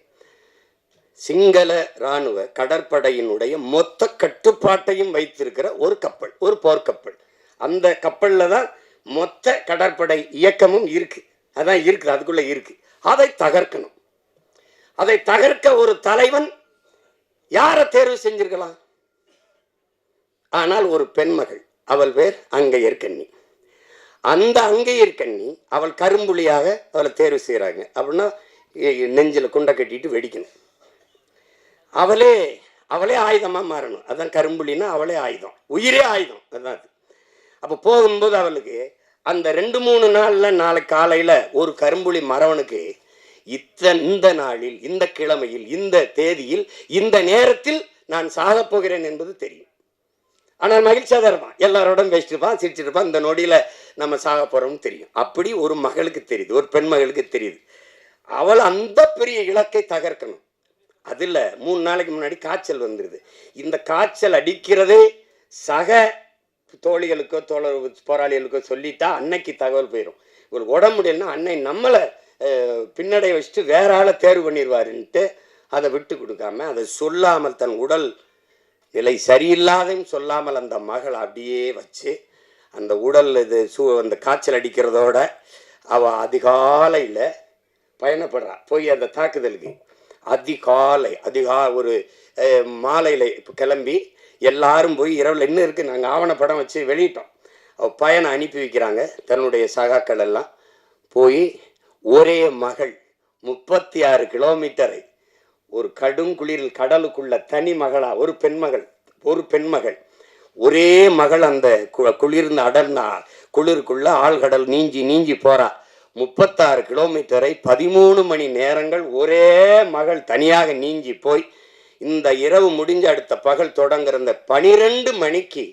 சிங்கள இராணுவ கடற்படையினுடைய மொத்த கட்டுப்பாட்டையும் வைத்திருக்கிற ஒரு கப்பல், ஒரு போர்க்கப்பல். அந்த கப்பல்ல தான் மொத்த கடற்படை இயக்கமும் இருக்கு. அதான் இருக்குது, அதுக்குள்ள இருக்கு. அதை தகர்க்கணும். அதை தகர்க்க ஒரு தலைவன் யாரை தேர்வு செஞ்சிருக்கலாம்? ஆனால் ஒரு பெண்மகள், அவள் பேர் அங்கையர்கண்ணி. அந்த அங்கையர்கண்ணி அவள் கரும்புலியாக அவளை தேர்வு செய்யறாங்க. அப்படின்னா நெஞ்சில குண்டை கட்டிட்டு வெடிக்கணும். அவளே ஆயுதமா மாறணும். அதான் கரும்புலின்னா அவளே ஆயுதம், உயிரே ஆயுதம். அதான் அது. அப்ப போகும்போது அவளுக்கு அந்த 2-3 நாள்ல, நாளைக்கு காலையில ஒரு கரும்புலி மறவனுக்கு இந்த நாளில், இந்த கிழமையில், இந்த தேதியில், இந்த நேரத்தில் நான் சாக போகிறேன் என்பது தெரியும். ஆனால் மகிழ்ச்சியா தான் இருப்பான், எல்லாரோடும் பேசிட்டு இருப்பான், சிரிச்சுட்டு இருப்பான். இந்த நொடியில நம்ம சாக போறோம்னு தெரியும். அப்படி ஒரு மகளுக்கு தெரியுது, ஒரு பெண் மகளுக்கு தெரியுது. அவள் அந்த பெரிய இலக்கை தகர்க்கணும். அதுல 3 நாளைக்கு முன்னாடி காய்ச்சல் வந்துருது. இந்த காய்ச்சல் அடிக்கிறதே சக தோழிகளுக்கோ போராளிகளுக்கோ சொல்லிட்டா அன்னைக்கு தகவல் போயிடும். ஒரு உடம்பு முடியலன்னா அன்னை நம்மளை பின்னடைய வச்சுட்டு வேற ஆளை தேர்வு பண்ணிடுவாருன்ட்டு அதை விட்டு கொடுக்காம, அதை சொல்லாமல், தன் உடல் நிலை சரியில்லாதையும் சொல்லாமல் அந்த மகள் அப்படியே வச்சு அந்த உடல் அந்த காய்ச்சல் அடிக்கிறதோட அவள் அதிகாலையில் பயணப்படுறா. போய் அந்த தாக்குதலுக்கு ஒரு மாலையில் இப்போ கிளம்பி எல்லாரும் போய் இரவில் என்ன இருக்குது, நாங்கள் ஆவணப்படம் வச்சு வெளியிட்டோம். அவள் பயணம் அனுப்பி வைக்கிறாங்க. தன்னுடைய சகாக்கள் எல்லாம் போய் ஒரே மகள் 36 கிலோமீட்டரை ஒரு கடும் குளிரில் கடலுக்குள்ள தனி மகளா, ஒரு பெண்மகள் ஒரே மகள் அந்த குளிர்ந்த அடர்ந்த குளிருக்குள்ள ஆழ்கடல் நீஞ்சி போறா. 36 கிலோமீட்டரை 13 மணி நேரங்கள் ஒரே மகள் தனியாக நீஞ்சி போய் இந்த இரவு முடிஞ்ச அடுத்த பகல் தொடங்குற இந்த 12 மணிக்கு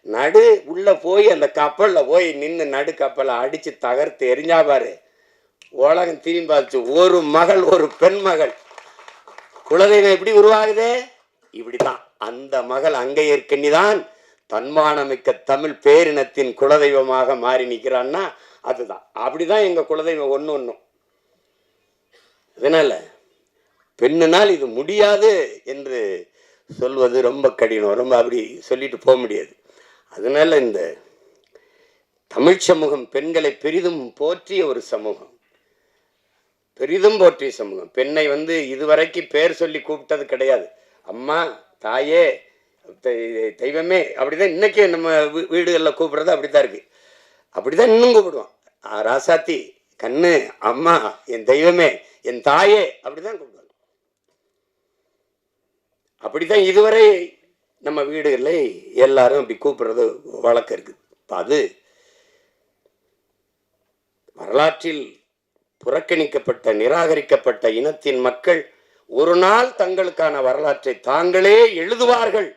நடு உள்ள போய் அந்த கப்பல்ல போய் நின்று நடு கப்பலை அடிச்சு தகர்த்து எரிஞ்சா பாரு. உலகம் திரும்பி பார்த்து, ஒரு மகள், ஒரு பெண் மகள். குலதெய்வம் எப்படி உருவாகுதே? இப்படிதான். அந்த மகள் அங்கையர்கண்ணி தான் தன்மானமிக்க தமிழ் பேரினத்தின் குலதெய்வமாக மாறி நிற்கிறான்னா அதுதான். அப்படிதான் எங்க குலதெய்வம் ஒன்றும். அதனால பெண்ணுனால் இது முடியாது என்று சொல்வது ரொம்ப கடினம். ரொம்ப அப்படி சொல்லிட்டு போக முடியாது. அதனால இந்த தமிழ் சமூகம் பெண்களை பெரிதும் போற்றிய ஒரு சமூகம், பெரிதும் போற்றிய சமூகம். பெண்ணை இதுவரைக்கும் பேர் சொல்லி கூப்பிட்டது கிடையாது. அம்மா, தாயே, தெய்வமே, அப்படிதான் இன்னைக்கு நம்ம வீடுகளில் கூப்பிடுறது அப்படித்தான் இருக்கு. அப்படிதான் இன்னும் கூப்பிடுவோம். ராசாத்தி, கண்ணு, அம்மா, என் தெய்வமே, என் தாயே, அப்படிதான் கூப்பிடுவாங்க. அப்படித்தான் இதுவரை நம்ம வீடுகளில் எல்லாரும் அப்படி கூப்பிடுறது வழக்கம் இருக்குது. அது வரலாற்றில் புறக்கணிக்கப்பட்ட நிராகரிக்கப்பட்ட இனத்தின் மக்கள் ஒரு நாள் தங்களுக்கான வரலாற்றை தாங்களே எழுதுவார்கள்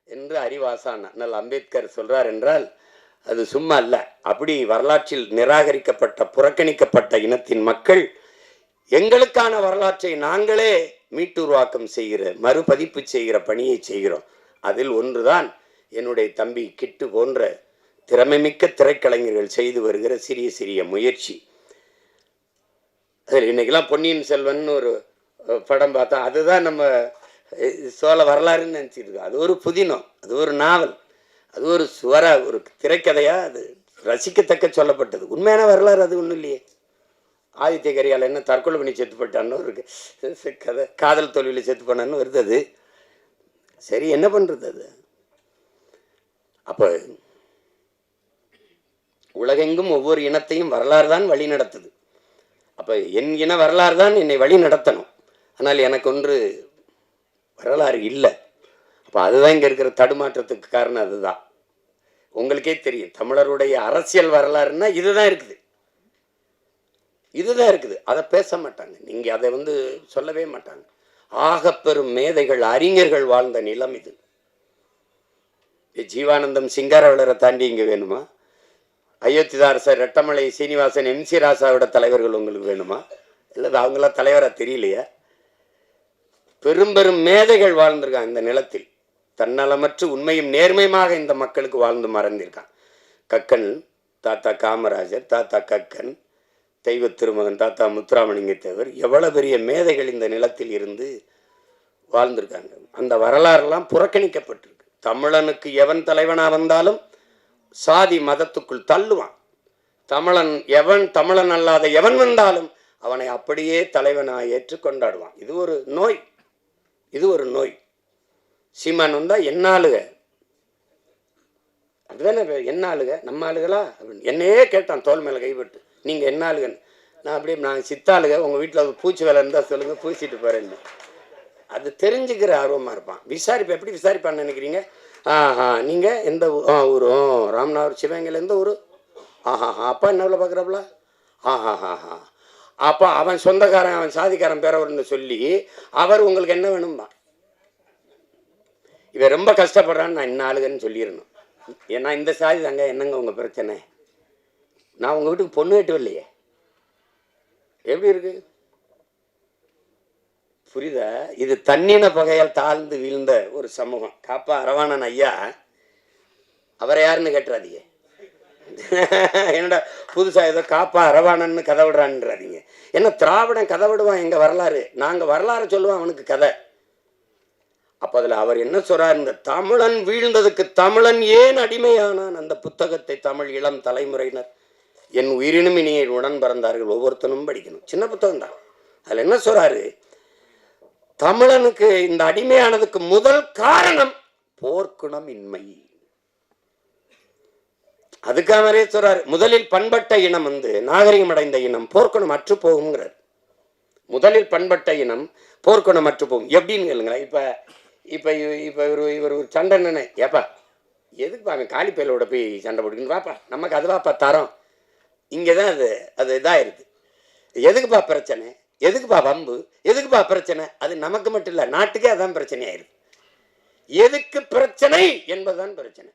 என்று அறிவாசான் அண்ணல் அம்பேத்கர் சொல்றார் என்றால் அது சும்மா அல்ல. அப்படி வரலாற்றில் நிராகரிக்கப்பட்ட புறக்கணிக்கப்பட்ட இனத்தின் மக்கள் எங்களுக்கான வரலாற்றை நாங்களே மீட்டுருவாக்கம் செய்கிற மறுபதிப்பு செய்கிற பணியை செய்கிறோம். அதில் ஒன்றுதான் என்னுடைய தம்பி கிட்டு போன்ற திறமைமிக்க திரைக்கலைஞர்கள் செய்து வருகிற சிறிய சிறிய முயற்சி. அதில் இன்னைக்கெல்லாம் பொன்னியின் செல்வன் ஒரு படம் பார்த்தா அதுதான் நம்ம சோழ வரலாறுன்னு நினச்சிருக்கு. அது ஒரு புதினம், அது ஒரு நாவல், அது ஒரு ஒரு திரைக்கதையா அது ரசிக்கத்தக்க சொல்லப்பட்டது. உண்மையான வரலாறு அது ஒன்றும் இல்லையே. ஆதித்ய கரியால் என்ன தற்கொலை பண்ணி செத்து போட்டான்னு ஒரு கதை, காதல் தோல்வியில் செத்து போனான்னு வருது. அது சரி, என்ன பண்ணுறது? அது அப்போ உலகெங்கும் ஒவ்வொரு இனத்தையும் வரலாறு தான் வழி நடத்துது. அப்போ என் இன வரலாறு தான் என்னை வழி நடத்தணும். ஆனால் எனக்கு ஒன்று வரலாறு இல்லை. அப்போ அதுதான் இங்கே இருக்கிற தடுமாற்றத்துக்கு காரணம். அதுதான் உங்களுக்கே தெரியும். தமிழருடைய அரசியல் வரலாறுன்னா இதுதான் இருக்குது, இதுதான் இருக்குது. அதை பேச மாட்டாங்க. நீங்கள் அதை சொல்லவே மாட்டாங்க. ஆகப்பெரும் மேதைகள் அறிஞர்கள் வாழ்ந்த நிலம் இது. ஜீவானந்தம் சிங்காரவேலரை தாண்டி இங்கே வேணுமா? அயோத்திதாரசர், ரெட்டமலை சீனிவாசன், MC ராசாவோட தலைவர்கள் உங்களுக்கு வேணுமா? இல்லை அவங்களாம் தலைவராக தெரியலையா? பெரும் பெரும் மேதைகள் வாழ்ந்திருக்காங்க இந்த நிலத்தில். தன்னலமற்று உண்மையும் நேர்மையுமாக இந்த மக்களுக்கு வாழ்ந்து மறந்திருக்கான். கக்கன் தாத்தா காமராஜர், தாத்தா கக்கன், தெய்வ திருமகன் தாத்தா முத்துராமலிங்க தேவர், எவ்வளவு பெரிய மேதைகள் இந்த நிலத்தில் இருந்து வாழ்ந்திருக்காங்க. அந்த வரலாறுலாம் புறக்கணிக்கப்பட்டிருக்கு. தமிழனுக்கு எவன் தலைவனா வந்தாலும் சாதி மதத்துக்குள் தள்ளுவான். தமிழன் அல்லாத எவன் வந்தாலும் அவனை அப்படியே தலைவனாக ஏற்று கொண்டாடுவான். இது ஒரு நோய், இது ஒரு நோய். சீமான் வந்தா என்ன ஆளுக, அதுதானே என்ன ஆளுக, நம்ம ஆளுகளா அப்படின்னு என்னையே கேட்டான் தோல் மேலே கைப்பட்டு. நீங்கள் என்ன ஆளுகன்னு. நான் அப்படியே நான் சித்தாளுக, உங்கள் வீட்டில் பூச்சி வேலை இருந்தால் சொல்லுங்கள், பூசிட்டு போகிறேன்னு. அது தெரிஞ்சுக்கிற ஆர்வமாக இருப்பான். விசாரிப்பேன். எப்படி விசாரிப்பான்னு நினைக்கிறீங்க? நீங்கள் எந்த ஊர்? ராமநாதபுரம் சிவகங்கையில் எந்த ஊர்? அப்பா என்ன பார்க்குறாப்புல? அப்போ அவன் சொந்தக்காரன், அவன் சாதிக்காரன் பேரவர்னு சொல்லி அவர் உங்களுக்கு என்ன வேணும்பா. இவன் ரொம்ப கஷ்டப்படுறான்னு நான் என்ன ஆளுகன்னு சொல்லிடணும். ஏன்னா இந்த சாதி தாங்க, என்னங்க உங்கள் பிரச்சனை? நான் உங்கள் வீட்டுக்கு பொண்ணு கேட்டு இல்லையே. எப்படி இருக்கு புரியுதா? இது தன்னின பகையால் தாழ்ந்து வீழ்ந்த ஒரு சமூகம். காப்பா அரவாணன் ஐயா, அவரை யாருன்னு கேட்டுறாதீங்க. என்னடா புதுசா ஏதோ காப்பா அரவாணன்னு கதை விடுறான்றாதீங்க. ஏன்னா திராவிடன் கதை விடுவான் எங்க வரலாறு, நாங்க வரலாறு சொல்லுவோம் அவனுக்கு கதை. அப்ப அதுல அவர் என்ன சொல்றார், இந்த தமிழன் வீழ்ந்ததுக்கு தமிழன் ஏன் அடிமையானான், அந்த புத்தகத்தை தமிழ் இளம் தலைமுறையினர் என் உயிரினும் இனியை உடன் பிறந்தார்கள் ஒவ்வொருத்தனும் படிக்கணும். சின்ன புத்தகம் தான். அதுல என்ன சொல்றாரு, தமிழனுக்கு இந்த அடிமையானதுக்கு முதல் காரணம் போர்க்குணம் இன்மை. அதுக்காகவே சொல்றாரு, முதலில் பண்பட்ட இனம் நாகரிகம் அடைந்த இனம் போர்க்குணம் அற்று போகுங்கிறார். முதலில் பண்பட்ட இனம் போர்க்குணம் அற்று போகும். எப்படின்னு கேளுங்களேன். இப்ப இவர் ஒரு சண்டை நினை, ஏப்பா எதுக்குப்பா அவன் காலி பயிலோட போய் சண்டை போட்டுக்கணும், வாப்பா நமக்கு அதுவாப்பா தரோம். இங்கதான் அது இதாயிருது. எதுக்குப்பா பிரச்சனை, எதுக்குப்பா வம்பு, எதுக்குப்பா பிரச்சனை? அது நமக்கு மட்டும் இல்ல, நாட்டுக்கே அதான் பிரச்சனை ஆயிருது. எதுக்கு பிரச்சனை என்பதுதான் பிரச்சனை.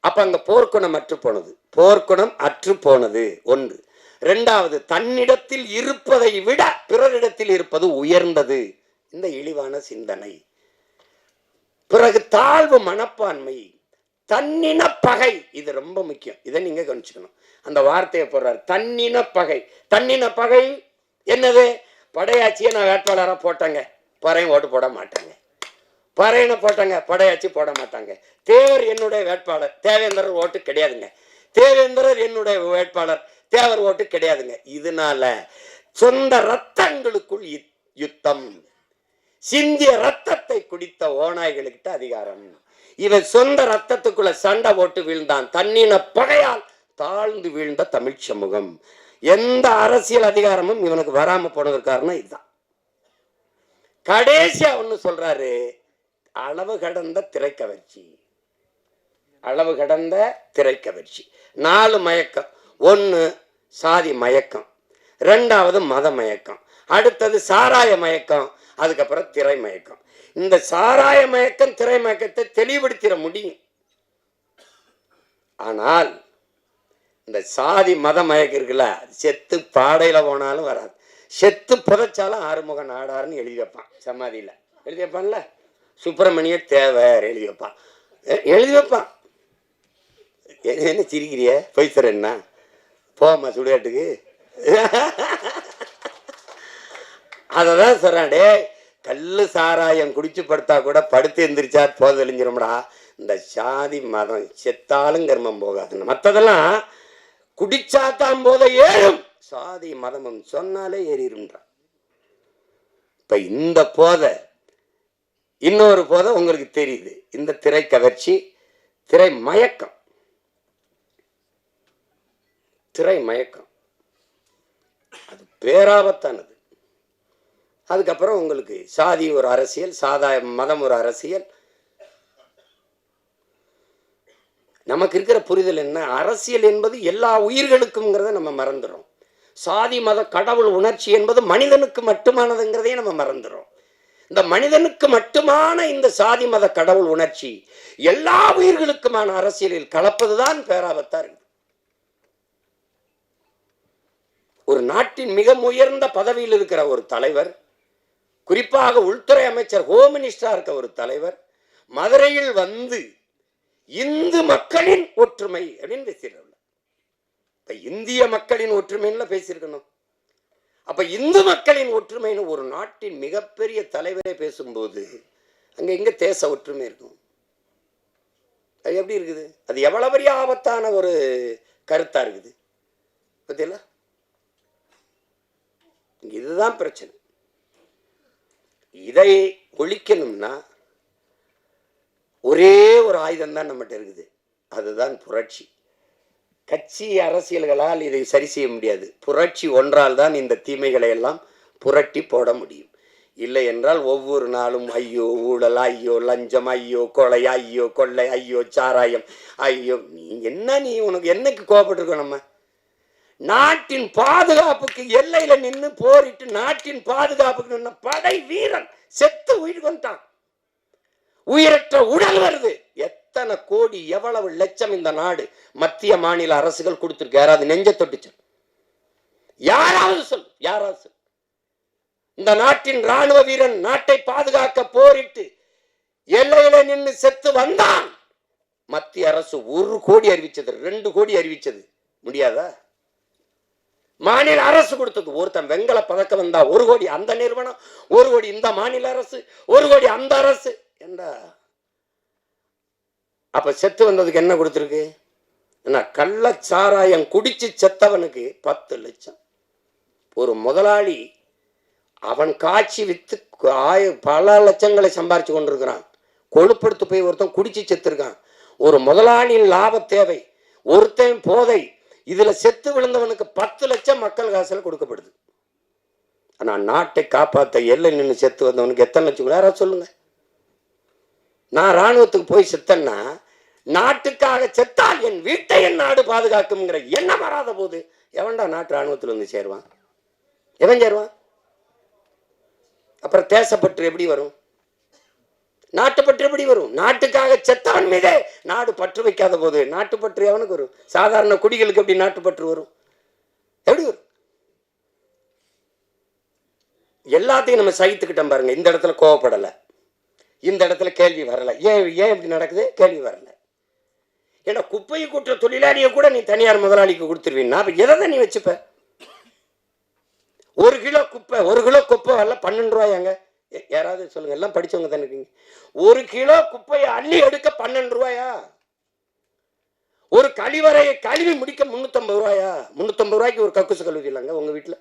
அப்ப அங்க போர்க்குணம் அற்று போனது, போர்க்குணம் அற்று போனது ஒன்று. இரண்டாவது, தன்னிடத்தில் இருப்பதை விட பிறரிடத்தில் இருப்பது உயர்ந்தது, இந்த இழிவான சிந்தனை. பிறகு தாழ்வு மனப்பான்மை, தன்னின பகை, இது ரொம்ப முக்கியம். இதை நீங்க கவனிச்சுக்கணும். அந்த வார்த்தையை போடுறாரு, தன்னின பகை. தன்னின பகை என்னது? படையாட்சியை நான் வேட்பாளராக போட்டாங்க, பறையும் ஓட்டு போட மாட்டாங்க. பறையனை போட்டாங்க, படையாட்சி போட மாட்டாங்க. தேவர் என்னுடைய வேட்பாளர், தேவேந்திரர் ஓட்டு கிடையாதுங்க. தேவேந்திரர் என்னுடைய வேட்பாளர், தேவர் ஓட்டு கிடையாதுங்க. இதனால சொந்த ரத்தங்களுக்குள் யுத்தம். சிந்திய ரத்தத்தை குடித்த ஓநாய்களுக்கிட்ட அதிகாரம். இவன் சொந்த ரத்தத்துக்குள்ள சண்டை போட்டு வீழ்ந்தான். தன்னின பகையால் தாழ்ந்து வீழ்ந்த தமிழ் சமூகம். எந்த அரசியல் அதிகாரமும் இவனுக்கு வராம போனது காரணம் இதுதான். கடைசியா ஒண்ணு சொல்றாரு, அளவு கடந்த திரைக்கவர்ச்சி. அளவு கடந்த திரைக்கவர்ச்சி. 4 மயக்கம். 1 சாதி மயக்கம், 2வது மத மயக்கம், அடுத்தது சாராய மயக்கம், அதுக்கப்புறம் திரை மயக்கம். இந்த சாராய மயக்கம் திரை மயக்கத்தை தெளிவுபடுத்திட முடியும். ஆனால் இந்த சாதி மத மயக்கம் இருக்குல்ல, செத்து பாடையில போனாலும் வராது. செத்து புதைச்சாலும் ஆறுமுக நாடாருன்னு எழுதி வைப்பான். சமாதியில எழுதி வைப்பான்ல, சுப்பிரமணிய தேவர் எழுதி வைப்பான். எழுதி வைப்பான். என்ன சிரிக்கிறிய? பொய்சர் என்ன போமா சுடுகாட்டுக்கு? அததான் சொல்றான். டே, கல்லு சாராயம் குடிச்சு படுத்தா கூட படுத்து எந்திரிச்சா போத தெளிஞ்சிரும்டா. இந்த சாதி மதம் செத்தாலும் கர்மம் போகாது. மற்றதெல்லாம் குடிச்சாத்தான் போத ஏறும், சாதி மதமும் சொன்னாலே ஏறிடும்ன்றா. இப்ப இந்த போதை, இன்னொரு போதை உங்களுக்கு தெரியுது, இந்த திரை கவர்ச்சி, திரை மயக்கம். திரை மயக்கம் அது பேராபத்தானது. அதுக்கப்புறம் உங்களுக்கு சாதி ஒரு அரசியல், மதம் ஒரு அரசியல். நமக்கு இருக்கிற புரிதல் என்ன, அரசியல் என்பது எல்லா உயிர்களுக்கும்ங்கிறத நம்ம மறந்துடும். சாதி மத கடவுள் உணர்ச்சி என்பது மனிதனுக்கு மட்டுமானதுங்கிறதையும் நம்ம மறந்துடும். இந்த மனிதனுக்கு மட்டுமான இந்த சாதி மத கடவுள் உணர்ச்சி எல்லா உயிர்களுக்குமான அரசியலில் கலப்பதுதான் பேராபத்தா இருக்கு. ஒரு நாட்டின் மிக உயர்ந்த பதவியில் இருக்கிற ஒரு தலைவர், குறிப்பாக உள்துறை அமைச்சர், ஹோம் மினிஸ்டரா இருக்க ஒரு தலைவர், மதுரையில் வந்து இந்து மக்களின் ஒற்றுமை அப்படின்னு பேசியிருக்க. இப்ப இந்திய மக்களின் ஒற்றுமைன்னு பேசியிருக்கணும். அப்ப இந்து மக்களின் ஒற்றுமைன்னு ஒரு நாட்டின் மிகப்பெரிய தலைவரே பேசும்போது அங்க எங்க தேச ஒற்றுமை இருக்கும்? அது எப்படி இருக்குது? அது எவ்வளவு பெரிய ஆபத்தான ஒரு கருத்தா இருக்குது பத்தியில. இதுதான் பிரச்சனை. இதை ஒழிக்கணும்னா ஒரே ஒரு ஆயுதம் தான் நம்மகிட்ட இருக்குது, அதுதான் புரட்சி. கட்சி அரசியல்களால் இதை சரி செய்ய முடியாது. புரட்சி ஒன்றால் தான் இந்த தீமைகளை எல்லாம் புரட்டி போட முடியும். இல்லை என்றால் ஒவ்வொரு நாளும் ஐயோ ஊழல், ஐயோ லஞ்சம், ஐயோ கொலை, ஐயோ கொள்ளை, ஐயோ சாராயம், ஐயோ நீ உனக்கு என்னைக்கு கோபப்பட்டிருக்கோம்? நம்ம நாட்டின் பாதுகாப்புக்கு எல்லையில நின்று போரிட்டு நாட்டின் பாதுகாப்புக்கு நின்று படை வீரன் செத்து உயிர் கொண்டான். உயிரற்ற உடல் வருது. எத்தனை கோடி, எவ்வளவு லட்சம் இந்த நாடு மத்திய மாநில அரசுகள் கொடுத்திருக்கு? யாராவது நெஞ்ச தொட்டுச்சு? யாராவது சொல், யாராவது சொல். இந்த நாட்டின் ராணுவ வீரன் நாட்டை பாதுகாக்க போரிட்டு எல்லையில நின்று செத்து வந்தான். மத்திய அரசு 1 கோடி அறிவிச்சது, 2 கோடி அறிவிச்சது, முடியாதா? மாநில அரசு கொடுத்தது. ஒருத்தன் வெங்கல பதக்கம் வந்தா 1 கோடி அந்த நிறுவனம், 1 கோடி இந்த மாநில அரசு, 1 கோடி அந்த அரசு. அப்ப செத்து வந்ததுக்கு என்ன கொடுத்திருக்கு? கள்ளச்சாராயம் குடிச்சு செத்தவனுக்கு 10 லட்சம். ஒரு முதலாளி அவன் காட்சி வித்து பல லட்சங்களை சம்பாரிச்சு கொண்டிருக்கிறான். கொழுப்படுத்து போய் ஒருத்தன் குடிச்சு செத்துருக்கான். ஒரு முதலாளியின் லாப தேவை, ஒருத்தன் போதை, இதுல செத்து விழுந்தவனுக்கு 10 லட்சம் மக்கள் காசுல கொடுக்கப்படுது. ஆனா நாட்டை காப்பாற்ற எல்லை நின்று செத்து வந்தவனுக்கு எத்தனை லட்சம்? யாராவது சொல்லுங்க. நான் ராணுவத்துக்கு போய் செத்தன்னா, நாட்டுக்காக செத்தால் என் வீட்டை என் நாடு பாதுகாக்கும்ங்கிற எண்ணம் வராத போது எவன்டா நாட்டு ராணுவத்தில் வந்து சேருவான்? எவன் சேருவான்? அப்புறம் தேசப்பற்று எப்படி வரும்? நாட்டுப்பற்று எப்படி வரும்? நாட்டுக்காக செத்தவன் மீதே நாடு பற்று வைக்காத போது நாட்டுப்பற்று எவனுக்கு வரும்? சாதாரண குடிகளுக்கு எப்படி நாட்டுப்பற்று வரும்? எப்படி வரும்? எல்லாத்தையும் நம்ம சகித்துக்கிட்டோம் பாருங்க. இந்த இடத்துல கோவப்படலை, இந்த இடத்துல கேள்வி வரல. ஏன் இப்படி நடக்குது? கேள்வி வரல. ஏன்னா குப்பையை கூட்டுற தொழிலாளியை கூட நீ தனியார் முதலாளிக்கு கொடுத்துருவீங்கன்னா அப்ப எதை தான் நீ வச்சுப்ப? 1 கிலோ குப்பை, 1 கிலோ குப்பை வரல 12 ரூபாயாங்க. யாராவது சொல்லுங்க, எல்லாம் படிச்சவங்க தானே இருக்கீங்க. 1 கிலோ குப்பையை அள்ளி எடுக்க 12 ரூபாயா? ஒரு கழிவறையை கழுவி முடிக்க 350 ரூபாயா? 350 ரூபாய்க்கு ஒரு கக்கூசு கழுவி இல்லைங்க உங்க வீட்டுல?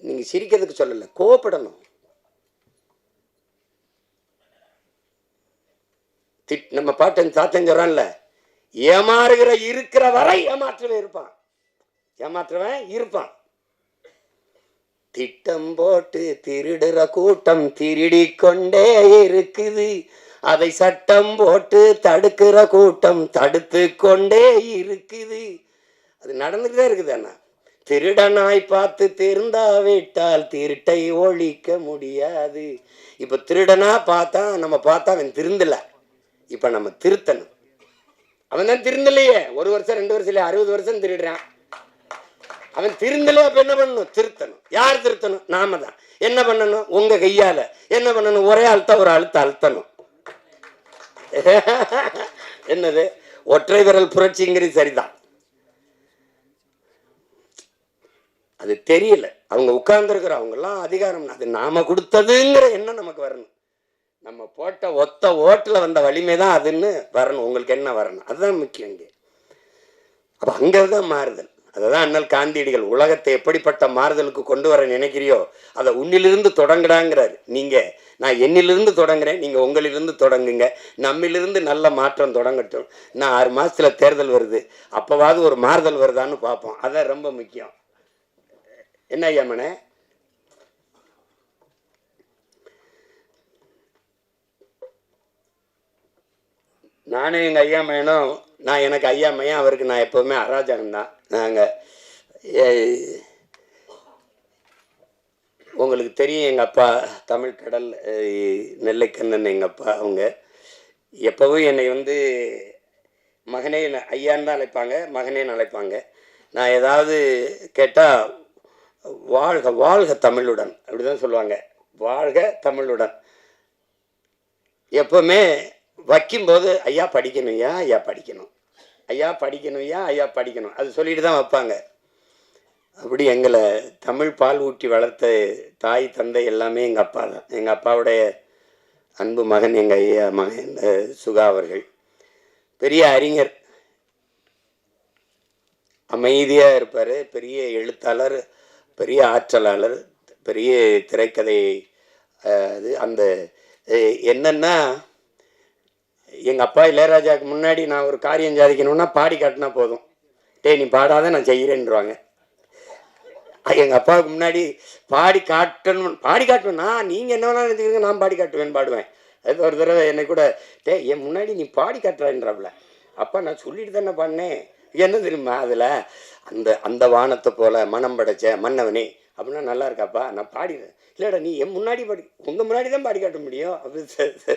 நீங்க சிரிக்கிறதுக்கு சொல்லல, கோவப்படணும். நம்ம பாட்டன் தாத்தன் சொல்றான்ல, ஏமாறுகிற இருக்கிற வரை ஏமாற்றவே இருப்பான், ஏமாற்றவன் இருப்பான். திட்டம் போட்டு திருடுற கூட்டம் திருடி கொண்டே இருக்குது, அதை சட்டம் போட்டு தடுக்கிற கூட்டம் தடுத்து கொண்டே இருக்குது. அது நடந்துகிட்டே இருக்குது. அண்ணா திருடனாய் பார்த்து திருந்தாவிட்டால் திருட்டை ஒழிக்க முடியாது. இப்ப திருடனா பார்த்தா நம்ம பார்த்தா அவன் திருந்தல, இப்ப நம்ம திருத்தணும். அவன் தான் திருந்தலையே, 1 வருஷம் 2 வருஷம் இல்லையா, 60 வருஷம் திருடுறான். அவன் திருந்தலே, அப்ப என்ன பண்ணணும்? திருத்தணும். யார் திருத்தணும்? நாம தான். என்ன பண்ணணும்? உங்க கையால என்ன பண்ணணும்? ஒரே அழுத்த ஒரு அழுத்த அழுத்தணும். என்னது? ஒற்றை விரல் புரட்சிங்கிறது சரிதான். அது தெரியல. அவங்க உட்கார்ந்துருக்கிற அவங்க எல்லாம் அதிகாரம் அது நாம கொடுத்ததுங்கிற எண்ணம் நமக்கு வரணும். நம்ம போட்ட ஒத்த ஓட்டுல வந்த வலிமை தான் அதுன்னு வரணும். உங்களுக்கு என்ன வரணும்? அதுதான் முக்கியம். இங்கே அப்ப அங்கதான் மாறுதல். அதுதான் அண்ணல் காந்தியடிகள் உலகத்தை எப்படிப்பட்ட மாறுதலுக்கு கொண்டு வர நினைக்கிறியோ அதை உன்னிலிருந்து தொடங்குடாங்கிறாரு. நீங்க நான் என்னிலிருந்து தொடங்குறேன், நீங்க உங்களிலிருந்து தொடங்குங்க, நம்மிலிருந்து நல்ல மாற்றம் தொடங்கட்டும். நான் 6 மாசத்துல தேர்தல் வருது, அப்பவாவது ஒரு மாறுதல் வருதான்னு பார்ப்போம். அதான் ரொம்ப முக்கியம். என்ன ஐயா மனே? நானும் எங்கள் ஐயா மையனும், நான் எனக்கு ஐயா மையன், அவருக்கு நான் எப்போவுமே அராஜகம்தான். நாங்கள் உங்களுக்கு தெரியும், எங்கள் அப்பா தமிழ் கடல் நெல்லைக்கண்ணன் எங்கள் அப்பா. அவங்க எப்போவும் என்னை வந்து மகனே ஐயான்னு தான் அழைப்பாங்க, மகனேன்னு அழைப்பாங்க. நான் ஏதாவது கேட்டால் வாழ்க வாழ்க தமிழுடன் அப்படி தான் சொல்லுவாங்க. வாழ்க தமிழுடன். எப்போவுமே வைக்கும்போது ஐயா படிக்கணும், ஐயா படிக்கணும், ஐயா படிக்கணும், ஐயா படிக்கணும், அது சொல்லிட்டு தான் வைப்பாங்க. அப்படி எங்களை தமிழ் பால் ஊட்டி வளர்த்த தாய் தந்தை எல்லாமே எங்கள் அப்பா தான். எங்கள் அப்பாவுடைய அன்பு மகன் எங்கள் ஐயா மகன் சுகா அவர்கள் பெரிய அறிஞர், அமைதியாக இருப்பார், பெரிய எழுத்தாளர், பெரிய ஆற்றலாளர், பெரிய திரைக்கதை. அது அந்த என்னன்னா, எங்கள் அப்பா இளையராஜாவுக்கு முன்னாடி நான் ஒரு காரியம் சாதிக்கணும்னா பாடி காட்டினா போதும், டேய் நீ பாடாத நான் செய்கிறேன்றாங்க. எங்கள் அப்பாவுக்கு முன்னாடி பாடி காட்டணும்னா நீங்கள் என்ன வேணாலும் நினைச்சுக்கிறீங்க, நான் பாடி காட்டுவேன், பாடுவேன். அது ஒரு தடவை என்னை கூட என் முன்னாடி நீ பாடி காட்டுறான்றாப்புல. அப்பா நான் சொல்லிட்டு தானே பாடினேன். என்ன தெரியுமா அதில் அந்த வானத்தை போல மனம் படைச்ச மன்னவனே அப்படின்னா நல்லா இருக்காப்பா, நான் பாடிடுறேன். இல்லைடா நீ என் முன்னாடி பாடி, உங்கள் முன்னாடி தான் பாடி காட்ட முடியும் அப்படின்னு.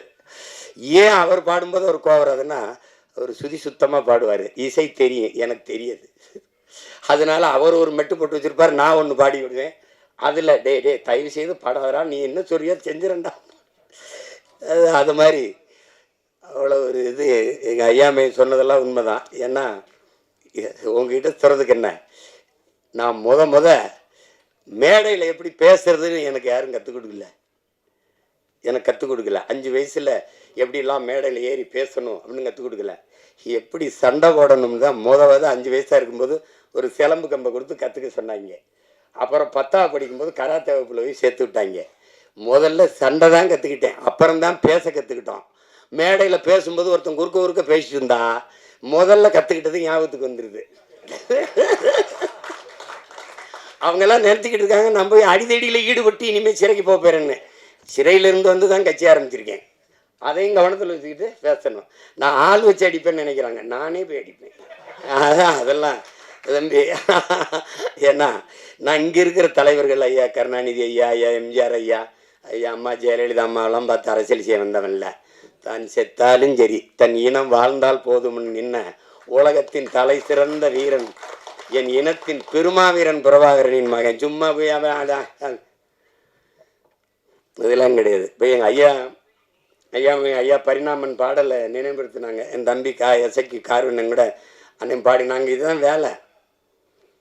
ஏன் அவர் பாடும்போது ஒரு கோவம் வராதுன்னா, அவர் சுதி சுத்தமாக பாடுவார், இசை தெரியும், எனக்கு தெரியாது. அதனால அவர் ஒரு மெட்டு போட்டு வச்சிருப்பார், நான் ஒன்று பாடி விடுவேன். அதில் டே தயவு செய்து பாடாதரா, நீ என்ன சொல்றியோ செஞ்சிடண்டா. அது மாதிரி அவ்வளோ ஒரு இது. எங்கள் ஐயாமை சொன்னதெல்லாம் உண்மைதான். ஏன்னா உங்ககிட்ட சொல்கிறதுக்கு என்ன, நான் முத மேடையில் எப்படி பேசுறதுன்னு எனக்கு யாரும் கற்றுக் கொடுக்கல. எனக்கு கற்றுக் கொடுக்கல. 5 வயசில் எப்படிலாம் மேடையில் ஏறி பேசணும் அப்படின்னு கற்றுக் கொடுக்கல. எப்படி சண்டை போடணும்னு தான் 5 வயசாக இருக்கும்போது ஒரு சிலம்பு கம்பை கொடுத்து கற்றுக்க சொன்னாங்க. அப்புறம் 10ஆவது படிக்கும்போது கராத்தே வகுப்பில் போய் சேர்த்து விட்டாங்க. முதல்ல சண்டை தான் கற்றுக்கிட்டேன், அப்புறம்தான் பேச கற்றுக்கிட்டோம். மேடையில் பேசும்போது ஒருத்தன் குறுக்க பேசிட்டு இருந்தா முதல்ல கற்றுக்கிட்டது ஞாபகத்துக்கு வந்துடுது. அவங்கெல்லாம் நிறுத்திக்கிட்டு இருக்காங்க, நான் போய் அடிதடியில் ஈடுபட்டு இனிமேல் சிறைக்கு போகிறேன்னு. சிறையிலிருந்து வந்து தான் கட்சி ஆரம்பிச்சிருக்கேன். அதையும் கவனத்தில் வச்சுக்கிட்டு பேசணும். நான் ஆள் வச்சு அடிப்பேன்னு நினைக்கிறாங்க, நானே போய் அடிப்பேன். அதெல்லாம் தம்பி. ஏன்னா நான் இங்கே இருக்கிற தலைவர்கள், ஐயா கருணாநிதி ஐயா, ஐயா எம்ஜிஆர் ஐயா, ஐயா அம்மா ஜெயலலிதா அம்மாவெல்லாம் பார்த்து அரசியல் செய்ய வந்தவன்ல. தான் செத்தாலும் சரி தன் இனம் வாழ்ந்தால் போதும்னு நின்ன உலகத்தின் தலை சிறந்த வீரன், என் இனத்தின் பெருமாவீரன் பிரபாகரனின் மகன். சும்மா போய் அதான் இதெல்லாம் கிடையாது. இப்போ எங்கள் ஐயா பரிணாமன் பாடலை நினைவுபடுத்தினாங்க. என் தம்பி எசைக்கு கார்வண்ணன் கூட அன்னையும் பாடினாங்க. இதுதான் வேலை.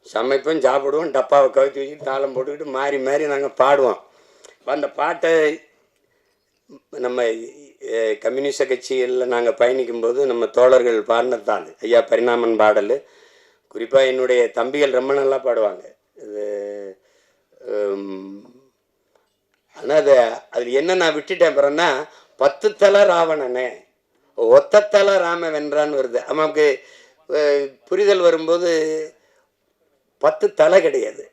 சமைப்போம், சாப்பிடுவோம், டப்பாவை கவித்து வச்சுட்டு தாளம் போட்டுக்கிட்டு மாறி நாங்கள் பாடுவோம். அந்த பாட்டை நம்ம கம்யூனிஸ்ட கட்சிகளில் நாங்கள் பயணிக்கும்போது நம்ம தோழர்கள் பாடினதான் ஐயா பரிணாமன் பாடல். குறிப்பாக என்னுடைய தம்பிகள் ரொம்ப நல்லா பாடுவாங்க. இது ஆனால் அதில் என்ன நான் விட்டுட்டேன் பிறன்னா, 10 தலை ராவணனே ஒத்த தலை ராம வென்றான்னு வருது. நமக்கு புரிதல் வரும்போது 10 தலை கிடையாது,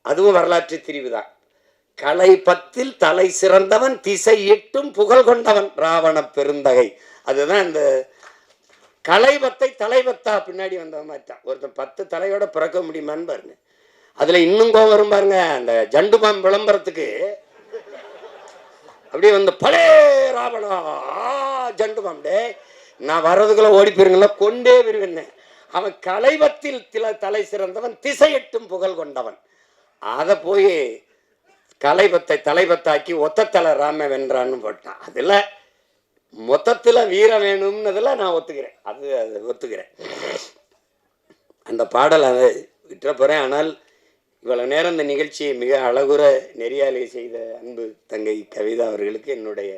அதுவும் வரலாற்று திரிவு தான். கலை பத்தில் தலை சிறந்தவன் திசை எட்டும் புகழ் கொண்டவன் ராவண பெருந்தகை. அதுதான் இந்த கலைபத்தை தலைபத்தா பின்னாடி வந்த மாதிரி தான். ஒருத்தன் 10 தலையோட பிறக்க முடியுமான்னு பாருங்க. அதுல இன்னும் கோவம் வரும் பாருங்க. அந்த ஜண்டுபாம் விளம்பரத்துக்கு அப்படியே வந்து பலே ராவணா ஜண்டுபாம் டே நான் வர்றதுக்குள்ள ஓடி போயிருங்களா கொண்டே விருவேன். அவன் கலைபத்தில் தலை சிறந்தவன் திசையெட்டும் புகழ் கொண்டவன். அதை போய் கலைபத்தை தலைபத்தாக்கி ஒத்தத்தலை ராம வென்றான்னு போட்டான். அதுல மொத்தத்துல வீரம் வேணும்னதுல நான் ஒத்துக்கிறேன். அது ஒத்துக்கிறேன். அந்த பாடல் அதை விட்டுற போறேன். ஆனால் இவ்வளவு நேரம் இந்த நிகழ்ச்சியை மிக அழகுற நெறியாலை செய்த அன்பு தங்கை கவிதா அவர்களுக்கு என்னுடைய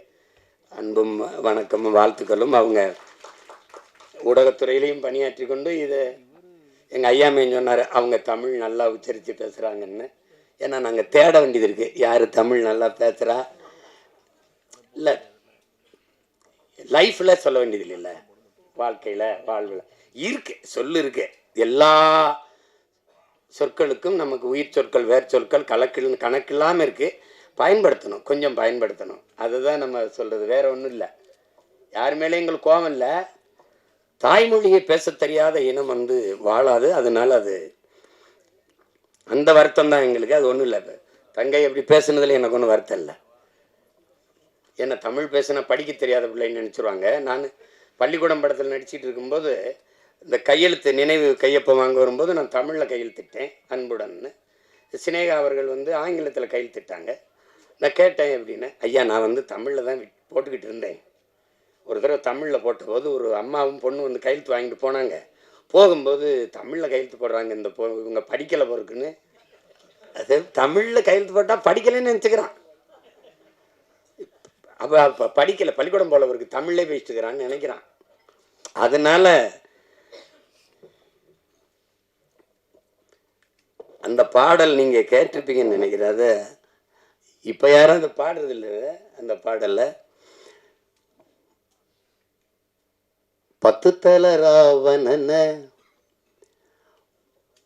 அன்பும் வணக்கமும் வாழ்த்துக்களும். அவங்க ஊடகத்துறையிலையும் பணியாற்றி கொண்டு இதை எங்கள் ஐயாமையும் சொன்னார், அவங்க தமிழ் நல்லா உச்சரித்து பேசுகிறாங்கன்னு. ஏன்னா நாங்கள் தேட வேண்டியது இருக்குது, யார் தமிழ் நல்லா பேசுகிறா. இல்லை லைஃப்பில் சொல்ல வேண்டியது இல்லை, வாழ்க்கையில் வாழ்வில் இருக்கு சொல்லு இருக்கு. எல்லா சொற்களுக்கும் நமக்கு உயிர் சொற்கள் வேர் சொற்கள் கணக்கில்லாமல் இருக்குது. பயன்படுத்தணும், கொஞ்சம் பயன்படுத்தணும். அதுதான் நம்ம சொல்கிறது, வேற ஒன்றும் இல்லை. யார் மேலே எங்களுக்கு கோபம் இல்லை. தாய்மொழியை பேச தெரியாத இனம் வந்து வாழாது. அதனால அது அந்த வருத்தம் தான் எங்களுக்கு. அது ஒன்றும் இல்லை. தங்கை எப்படி பேசுனதுல எனக்கு ஒன்றும் வருத்தம் இல்லை. ஏன்னா தமிழ் பேசுனா படிக்க தெரியாத பிள்ளைன்னு நினச்சிருவாங்க. நான் பள்ளிக்கூடம் படத்தில் நடிச்சிட்டு இருக்கும்போது இந்த கையெழுத்து நினைவு கையொப்பம் வாங்க வரும்போது நான் தமிழில் கையெழுத்திட்டேன் அன்புடன்னு. சினேகா அவர்கள் வந்து ஆங்கிலத்தில் கையெழுத்திட்டாங்க. நான் கேட்டேன் எப்படின்னு. ஐயா நான் வந்து தமிழில் தான் போட்டுக்கிட்டு இருந்தேன். ஒரு தடவை தமிழில் போட்டபோது ஒரு அம்மாவும் பொண்ணு வந்து கையெழுத்து வாங்கிட்டு போனாங்க. போகும்போது தமிழில் கையெழுத்து போடுறாங்க, இந்த இவங்க படிக்கலை பொறுக்குன்னு. அது தமிழில் கையெழுத்து போட்டால் படிக்கலைன்னு நினச்சிக்கிறான். அப்போ படிக்கலை, பள்ளிக்கூடம் போல இருக்கு, தமிழ்லே பேசிட்டுக்கிறான்னு நினைக்கிறான். அதனால அந்த பாடல் நீங்கள் கேட்டிருப்பீங்கன்னு நினைக்கிறேன். அதை இப்போ யாரும் அந்த பாடுறது இல்லை. அந்த பாடலில் 10 தல ராவணன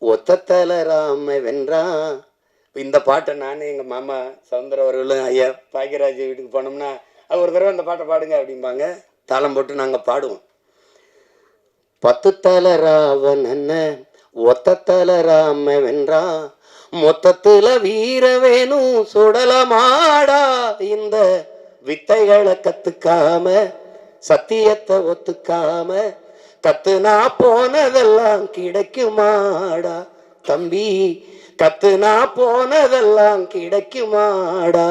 ஒத்த தல ராம வென்றான். இந்த பாட்டை நானும் எங்கள் மாமா சவுந்தர அவர்களும் ஐயா பாக்கியராஜ் வீட்டுக்கு போனோம்னா அது ஒரு தடவை அந்த பாட்டை பாடுங்க அப்படிம்பாங்க. தாளம் போட்டு நாங்கள் பாடுவோம். 10 தல ராவணன ஒத்த தல ராம வென்றான், மொத்தத்துல வீர வேணும் சுடலமாடா. இந்த வித்தைகளை கத்துக்காம சத்தியத்தை ஒத்துக்காம கத்துனா போனதெல்லாம் கிடைக்குமாடா தம்பி, கத்துனா போனதெல்லாம் கிடைக்குமாடா.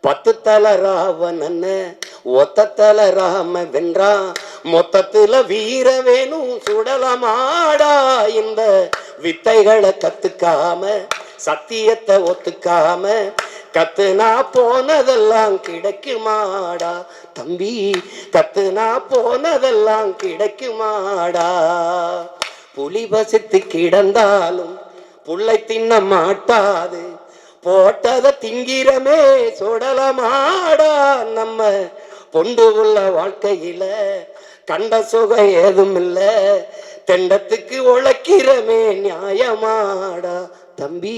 10 தல ராவணன் ஒத்த தல ராம வென்றான், மொத்தத்துல வீர வேணும் சுடலமாடா. இந்த வித்தைகளை கத்துக்காம சத்தியத்தை ஒத்துக்காம கத்துனா போனதெல்லாம் கிடைக்குமாடா தம்பி, கத்துனா போனதெல்லாம் கிடைக்குமாடா. புலி பசித்து கிடந்தாலும் புள்ளை தின்ன மாட்டாது, போட்டத திங்கிறமே சுடலமாடா. நம்ம பொண்டு உள்ள வாழ்க்கையில கண்ட சுகம் ஏதும் இல்ல, தெண்டத்துக்கு உழைக்கிறமே நியாயமாடா தம்பி,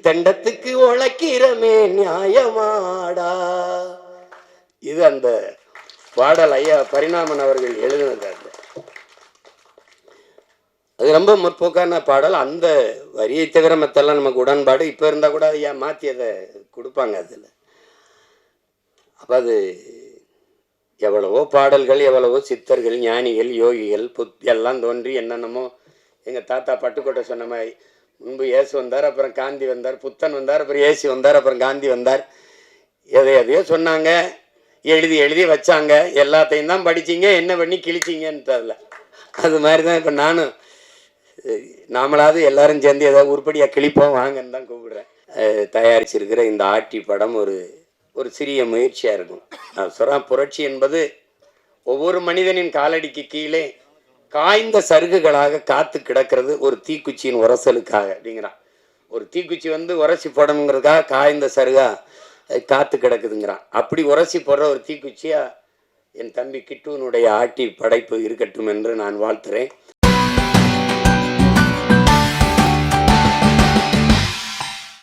தெண்டத்துக்கு உழைக்கிறமே நியாயமாடா. இது அந்த பாடல் ஐயா பரிணாமன் அவர்கள் எழுதினது. அது ரொம்ப முற்போக்கான பாடல். அந்த வரியை தவிர மற்றெல்லாம் நமக்கு உடன்பாடு. இப்போ இருந்தால் கூட ஐயா மாற்றி அதை கொடுப்பாங்க அதில். அப்போ அது எவ்வளவோ பாடல்கள், எவ்வளவோ சித்தர்கள், ஞானிகள், யோகிகள் எல்லாம் தோன்றி என்னென்னமோ. எங்கள் தாத்தா பட்டுக்கோட்டை சொன்ன மாதிரி முன்பு இயேசு வந்தார், அப்புறம் காந்தி வந்தார், புத்தன் வந்தார், அப்புறம் இயேசு வந்தார், அப்புறம் காந்தி வந்தார். எதையோ சொன்னாங்க, எழுதி எழுதி வச்சாங்க. எல்லாத்தையும் தான் படிச்சிங்க, என்ன பண்ணி கிழிச்சிங்கன்னு தெரியல. அது மாதிரி தான் இப்போ நானும் நாமளாவது எல்லாரும் சேர்ந்து ஏதாவது உருப்படியாக கிழிப்போம் வாங்கன்னு தான் கூப்பிடுறேன். தயாரிச்சிருக்கிற இந்த ஆட்டி படம் ஒரு சிறிய முயற்சியாக இருக்கும். நான் சொல்கிறேன், புரட்சி என்பது ஒவ்வொரு மனிதனின் காலடிக்கு கீழே காய்ந்த சருகுகளாக காத்து கிடக்கிறது ஒரு தீக்குச்சியின் உரசலுக்காக அப்படிங்கிறான். ஒரு தீக்குச்சி வந்து உரசி போடணுங்கிறதுக்காக காய்ந்த சருகா காத்து கிடக்குதுங்கிறான். அப்படி உரசி போடுற ஒரு தீக்குச்சியா என் தம்பி கிட்டுவனுடைய ஆட்டி படைப்பு இருக்கட்டும் என்று நான் வாழ்த்துறேன்.